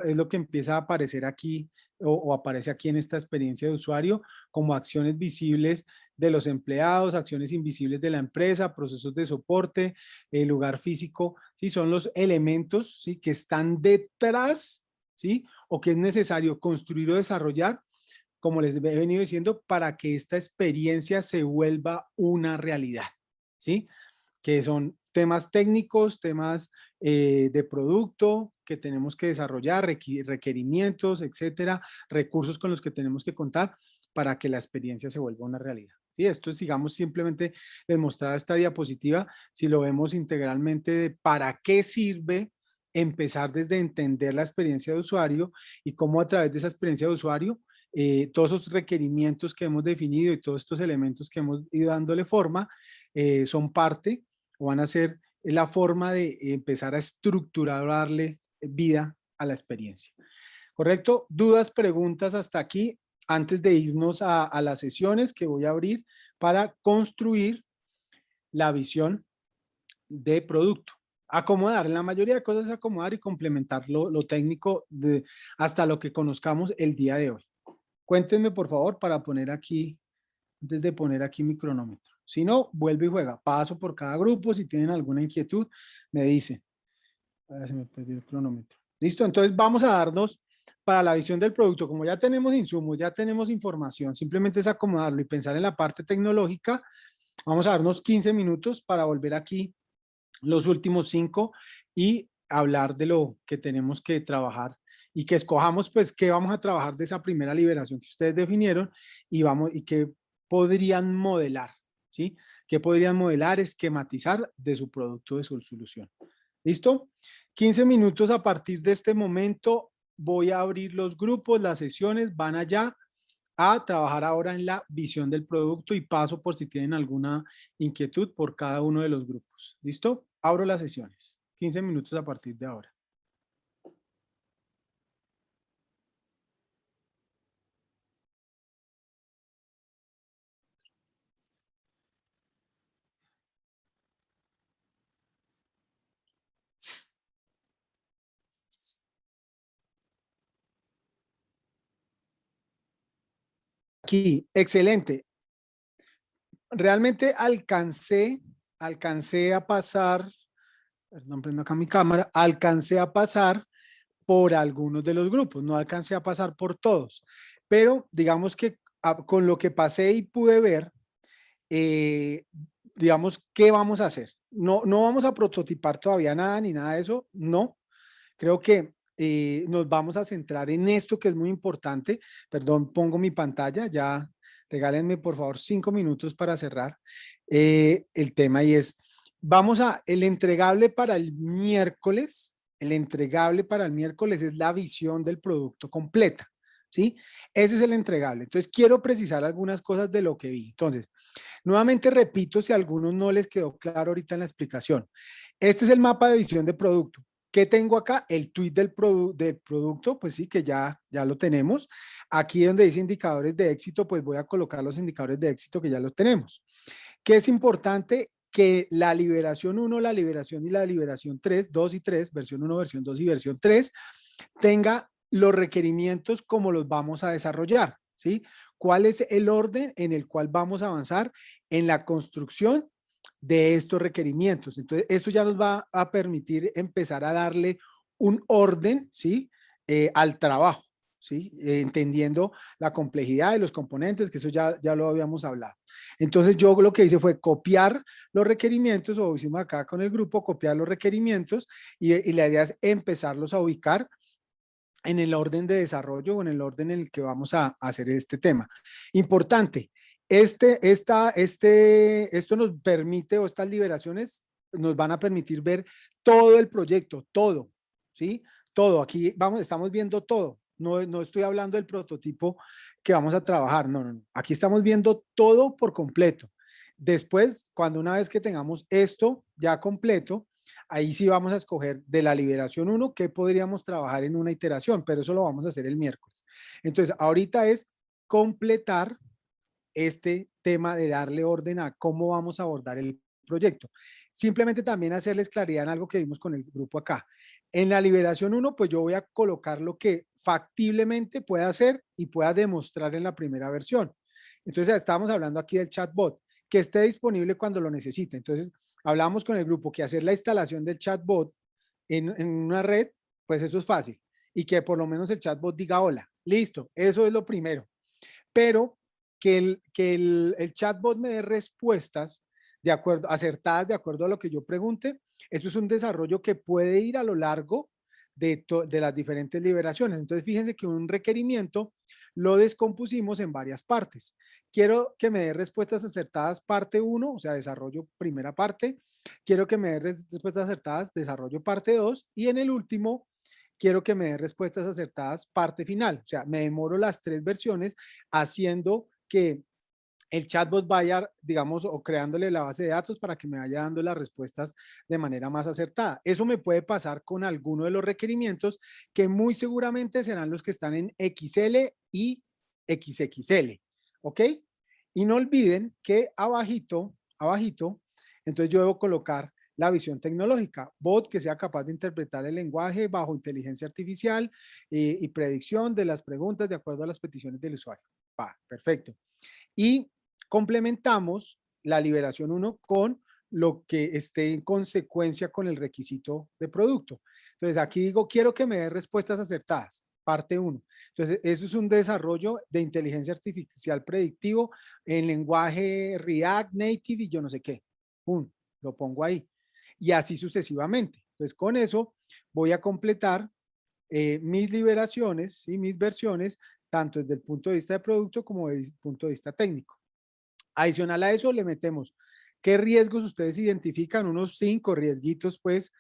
es lo que empieza a aparecer aquí o aparece aquí en esta experiencia de usuario como acciones visibles de los empleados, acciones invisibles de la empresa, procesos de soporte, el lugar físico, ¿sí? Son los elementos, ¿sí? Que están detrás, ¿sí? O que es necesario construir o desarrollar, como les he venido diciendo, para que esta experiencia se vuelva una realidad, ¿sí? Que son temas técnicos, temas de producto que tenemos que desarrollar, requerimientos, etcétera, recursos con los que tenemos que contar para que la experiencia se vuelva una realidad. ¿Sí? Esto es, digamos, simplemente les mostraba esta diapositiva, si lo vemos integralmente de para qué sirve empezar desde entender la experiencia de usuario y cómo a través de esa experiencia de usuario todos esos requerimientos que hemos definido y todos estos elementos que hemos ido dándole forma son parte o van a ser la forma de empezar a estructurar, darle vida a la experiencia. ¿Correcto? ¿Dudas, preguntas hasta aquí? Antes de irnos a las sesiones que voy a abrir para construir la visión de producto. Acomodar, la mayoría de cosas es acomodar y complementar lo técnico hasta lo que conozcamos el día de hoy. Cuéntenme, por favor, para poner aquí, antes de poner aquí mi cronómetro. Si no, vuelve y juega. Paso por cada grupo. Si tienen alguna inquietud, me dicen. A ver, se me perdió el cronómetro. Listo, entonces vamos a darnos para la visión del producto. Como ya tenemos insumos, ya tenemos información, simplemente es acomodarlo y pensar en la parte tecnológica. Vamos a darnos 15 minutos para volver aquí los últimos 5 y hablar de lo que tenemos que trabajar y que escojamos pues qué vamos a trabajar de esa primera liberación que ustedes definieron y qué podrían modelar, ¿sí? ¿Qué podrían modelar, esquematizar de su producto, de su solución? ¿Listo? 15 minutos a partir de este momento. Voy a abrir los grupos, las sesiones van allá a trabajar ahora en la visión del producto y paso por si tienen alguna inquietud por cada uno de los grupos. ¿Listo? Abro las sesiones. 15 minutos a partir de ahora. Aquí, excelente. Realmente alcancé a pasar, perdón, prendo acá mi cámara, alcancé a pasar por algunos de los grupos, no alcancé a pasar por todos, pero digamos que con lo que pasé y pude ver, digamos, ¿qué vamos a hacer? No vamos a prototipar todavía nada ni nada de eso, no. Creo que nos vamos a centrar en esto que es muy importante. Perdón, pongo mi pantalla, ya regálenme por favor 5 minutos para cerrar el tema y es, el entregable para el miércoles, es la visión del producto completa, ¿sí? Ese es el entregable. Entonces quiero precisar algunas cosas de lo que vi. Entonces, nuevamente repito si a algunos no les quedó claro ahorita en la explicación. Este es el mapa de visión de producto. ¿Qué tengo acá? El tweet del producto, pues sí, que ya lo tenemos. Aquí donde dice indicadores de éxito, pues voy a colocar los indicadores de éxito que ya los tenemos. ¿Qué es importante? Que la liberación 1, la liberación y la liberación 3, 2 y 3, versión 1, versión 2 y versión 3, tenga los requerimientos como los vamos a desarrollar, ¿sí? ¿Cuál es el orden en el cual vamos a avanzar en la construcción de estos requerimientos? Entonces, esto ya nos va a permitir empezar a darle un orden, ¿sí? Al trabajo, ¿sí? Entendiendo la complejidad de los componentes, que eso ya lo habíamos hablado. Entonces, yo lo que hice fue copiar los requerimientos, o hicimos acá con el grupo, copiar los requerimientos, y la idea es empezarlos a ubicar en el orden de desarrollo o en el orden en el que vamos a hacer este tema. Importante, esto nos permite, o estas liberaciones nos van a permitir ver todo el proyecto, todo, ¿sí? Todo, aquí estamos viendo todo, no estoy hablando del prototipo que vamos a trabajar, no, aquí estamos viendo todo por completo. Después, una vez que tengamos esto ya completo, ahí sí vamos a escoger de la liberación 1 qué podríamos trabajar en una iteración, pero eso lo vamos a hacer el miércoles. Entonces, ahorita es completar este tema de darle orden a cómo vamos a abordar el proyecto. Simplemente también hacerles claridad en algo que vimos con el grupo acá. En la liberación 1, pues yo voy a colocar lo que factiblemente pueda hacer y pueda demostrar en la primera versión. Entonces, estábamos hablando aquí del chatbot, que esté disponible cuando lo necesite. Entonces, hablamos con el grupo que hacer la instalación del chatbot en una red, pues eso es fácil. Y que por lo menos el chatbot diga hola. Listo, eso es lo primero. Pero que el chatbot me dé respuestas acertadas de acuerdo a lo que yo pregunte, eso es un desarrollo que puede ir a lo largo de las diferentes liberaciones. Entonces, fíjense que un requerimiento lo descompusimos en varias partes. Quiero que me dé respuestas acertadas parte 1, o sea, desarrollo primera parte. Quiero que me dé respuestas acertadas, desarrollo parte 2. Y en el último, quiero que me dé respuestas acertadas parte final. O sea, me demoro las 3 versiones haciendo que el chatbot vaya, digamos, o creándole la base de datos para que me vaya dando las respuestas de manera más acertada. Eso me puede pasar con alguno de los requerimientos que muy seguramente serán los que están en XL y XXL, ¿ok? Y no olviden que abajito, entonces yo debo colocar la visión tecnológica, bot que sea capaz de interpretar el lenguaje bajo inteligencia artificial y predicción de las preguntas de acuerdo a las peticiones del usuario. Perfecto. Y complementamos la liberación 1 con lo que esté en consecuencia con el requisito de producto. Entonces, aquí digo, quiero que me dé respuestas acertadas, parte 1. Entonces, eso es un desarrollo de inteligencia artificial predictivo en lenguaje React Native y yo no sé qué. Lo pongo ahí. Y así sucesivamente. Entonces, con eso voy a completar mis liberaciones y mis versiones, tanto desde el punto de vista de producto como desde el punto de vista técnico. Adicional a eso, le metemos qué riesgos ustedes identifican, unos 5 riesguitos, pues,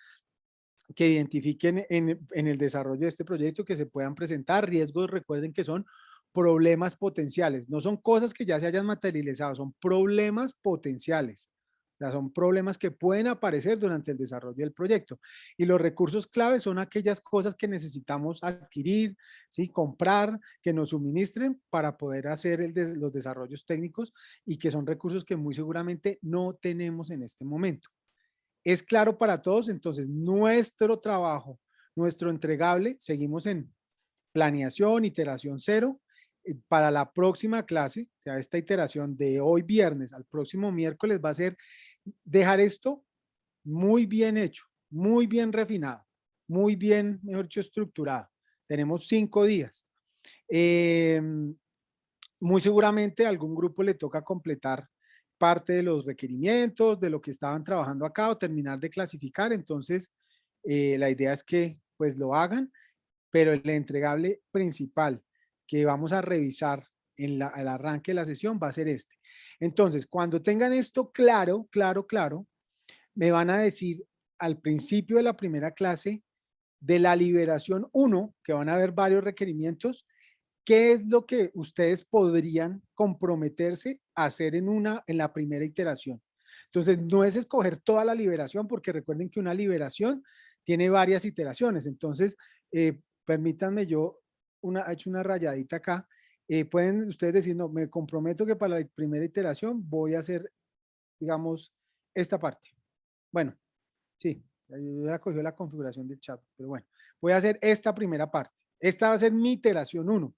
que identifiquen en el desarrollo de este proyecto que se puedan presentar. Riesgos, recuerden que son problemas potenciales, no son cosas que ya se hayan materializado, son problemas potenciales. O sea, son problemas que pueden aparecer durante el desarrollo del proyecto. Y los recursos clave son aquellas cosas que necesitamos adquirir, ¿sí? Comprar, que nos suministren para poder hacer los desarrollos técnicos y que son recursos que muy seguramente no tenemos en este momento. ¿Es claro para todos? Entonces, nuestro trabajo, nuestro entregable, seguimos en planeación, iteración 0. Para la próxima clase, o sea, esta iteración de hoy viernes al próximo miércoles va a ser dejar esto muy bien hecho, muy bien refinado, muy bien, mejor dicho, estructurado. Tenemos 5 días. Muy seguramente a algún grupo le toca completar parte de los requerimientos, de lo que estaban trabajando acá o terminar de clasificar. Entonces, la idea es que pues lo hagan, pero el entregable principal que vamos a revisar al arranque de la sesión va a ser este. Entonces, cuando tengan esto claro, me van a decir al principio de la primera clase de la liberación 1, que van a haber varios requerimientos, ¿qué es lo que ustedes podrían comprometerse a hacer en la primera iteración? Entonces, no es escoger toda la liberación, porque recuerden que una liberación tiene varias iteraciones. Entonces, permítanme, yo he hecho una rayadita acá. Pueden ustedes decir, no, me comprometo que para la primera iteración voy a hacer, digamos, esta parte. Bueno, sí, yo ya cogió la configuración del chat, pero bueno, voy a hacer esta primera parte. Esta va a ser mi iteración 1.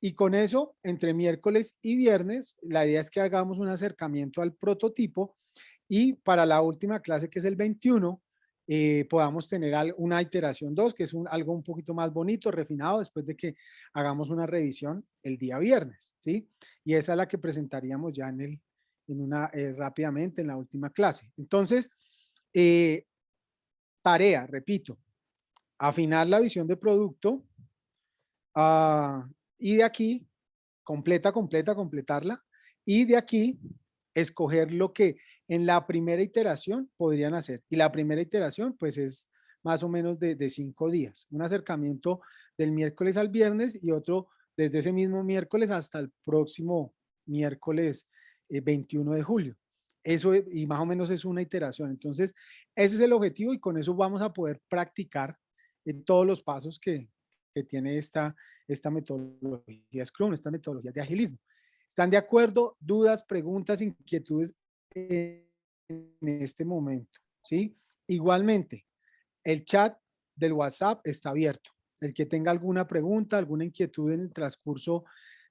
Y con eso, entre miércoles y viernes, la idea es que hagamos un acercamiento al prototipo y para la última clase, que es el 21, podamos tener una iteración 2, que es algo un poquito más bonito, refinado, después de que hagamos una revisión el día viernes, ¿sí? Y esa es la que presentaríamos ya rápidamente en la última clase. Entonces, tarea, repito, afinar la visión de producto, y de aquí, completarla, y de aquí, escoger lo que en la primera iteración podrían hacer. Y la primera iteración, pues es más o menos de 5 días. Un acercamiento del miércoles al viernes y otro desde ese mismo miércoles hasta el próximo miércoles 21 de julio. Eso, y más o menos es una iteración. Entonces, ese es el objetivo y con eso vamos a poder practicar en todos los pasos que tiene esta metodología Scrum, esta metodología de agilismo. ¿Están de acuerdo? ¿Dudas, preguntas, inquietudes en este momento? ¿Sí? Igualmente, el chat del WhatsApp está abierto. El que tenga alguna pregunta, alguna inquietud en el transcurso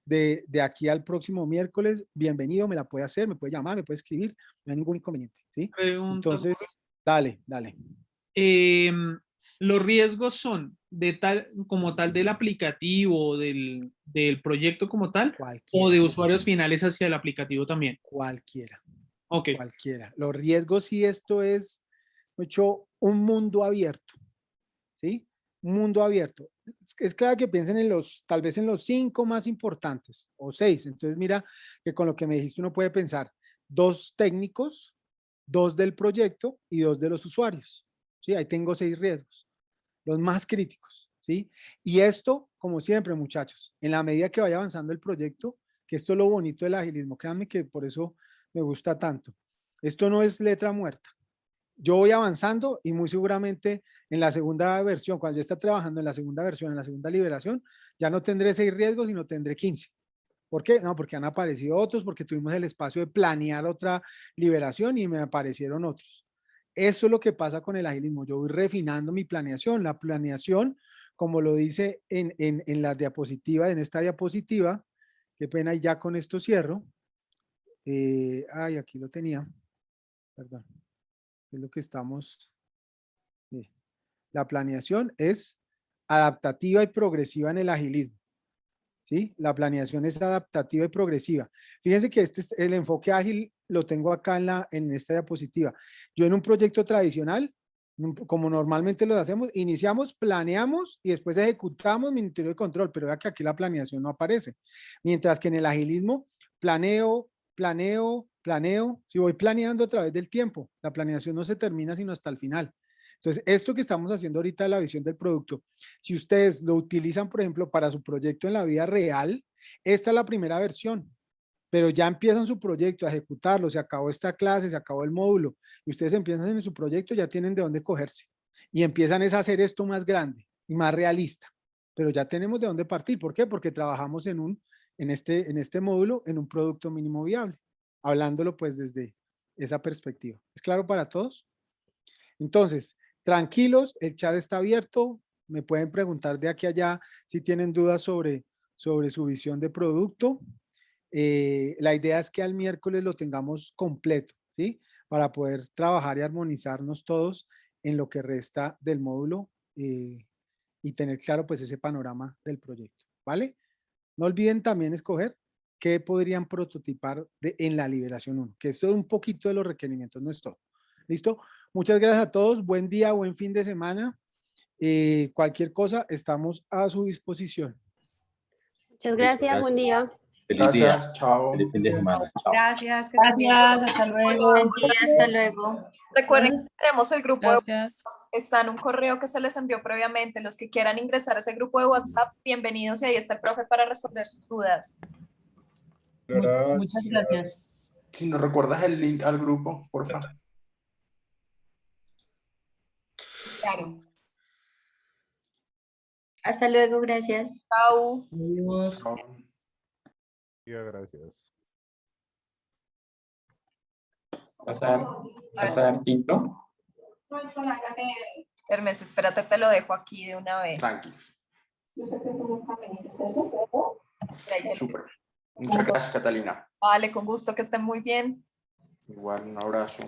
de aquí al próximo miércoles, bienvenido, me la puede hacer, me puede llamar, me puede escribir, no hay ningún inconveniente. ¿Sí? Entonces, dale. Los riesgos son como tal del aplicativo, del proyecto como tal, cualquiera, o de usuarios finales hacia el aplicativo también. Cualquiera. Ok. Cualquiera. Los riesgos, si esto es mucho un mundo abierto, ¿sí? Un mundo abierto. Es claro que piensen tal vez en los 5 más importantes o 6. Entonces mira que con lo que me dijiste uno puede pensar 2 técnicos, 2 del proyecto y 2 de los usuarios. ¿Sí? Ahí tengo 6 riesgos, los más críticos, ¿sí? Y esto, como siempre, muchachos, en la medida que vaya avanzando el proyecto, que esto es lo bonito del agilismo, créanme que por eso me gusta tanto. Esto no es letra muerta. Yo voy avanzando y muy seguramente en la segunda versión, cuando ya está trabajando en la segunda versión, en la segunda liberación, ya no tendré 6 riesgos, sino tendré 15. ¿Por qué? No, porque han aparecido otros, porque tuvimos el espacio de planear otra liberación y me aparecieron otros. Eso es lo que pasa con el agilismo. Yo voy refinando mi planeación. La planeación, como lo dice en la diapositiva, en esta diapositiva, qué pena, y ya con esto cierro. Aquí lo tenía. Perdón. Es lo que estamos. La planeación es adaptativa y progresiva en el agilismo. ¿Sí? La planeación es adaptativa y progresiva. Fíjense que el enfoque ágil lo tengo acá en esta diapositiva. Yo en un proyecto tradicional, como normalmente lo hacemos, iniciamos, planeamos y después ejecutamos ministerio de control, pero vea que aquí la planeación no aparece. Mientras que en el agilismo, planeo, si voy planeando a través del tiempo, la planeación no se termina sino hasta el final. Entonces, esto que estamos haciendo ahorita, la visión del producto, si ustedes lo utilizan, por ejemplo, para su proyecto en la vida real, esta es la primera versión, pero ya empiezan su proyecto a ejecutarlo, se acabó esta clase, se acabó el módulo, y ustedes empiezan en su proyecto, ya tienen de dónde cogerse, y empiezan a hacer esto más grande y más realista, pero ya tenemos de dónde partir. ¿Por qué? Porque trabajamos en este módulo, en un producto mínimo viable, hablándolo pues desde esa perspectiva. ¿Es claro para todos? Entonces, tranquilos, el chat está abierto, me pueden preguntar de aquí a allá si tienen dudas sobre su visión de producto. La idea es que al miércoles lo tengamos completo, ¿sí? Para poder trabajar y armonizarnos todos en lo que resta del módulo y tener claro pues ese panorama del proyecto, ¿vale? No olviden también escoger qué podrían prototipar en la liberación 1, que eso es un poquito de los requerimientos, no es todo. ¿Listo? Muchas gracias a todos. Buen día, buen fin de semana. Cualquier cosa, estamos a su disposición. Muchas gracias, buen día. Feliz día. Gracias, chao. Feliz fin de semana. Chao. Gracias. Gracias, hasta luego. Buen día, hasta luego. Recuerden que tenemos el grupo de Gracias. está en un correo que se les envió previamente. Los que quieran ingresar a ese grupo de WhatsApp, bienvenidos y ahí está el profe para responder sus dudas. Muchas gracias. Si nos recuerdas el link al grupo, por favor. Claro. Hasta luego, gracias. Chao. Adiós. Gracias. Pasar Tito. Hermes, espérate, te lo dejo aquí de una vez. Tranquilo. Ahí te- Súper. Muchas gracias, Catalina. Vale, con gusto, que estén muy bien. Igual, un abrazo.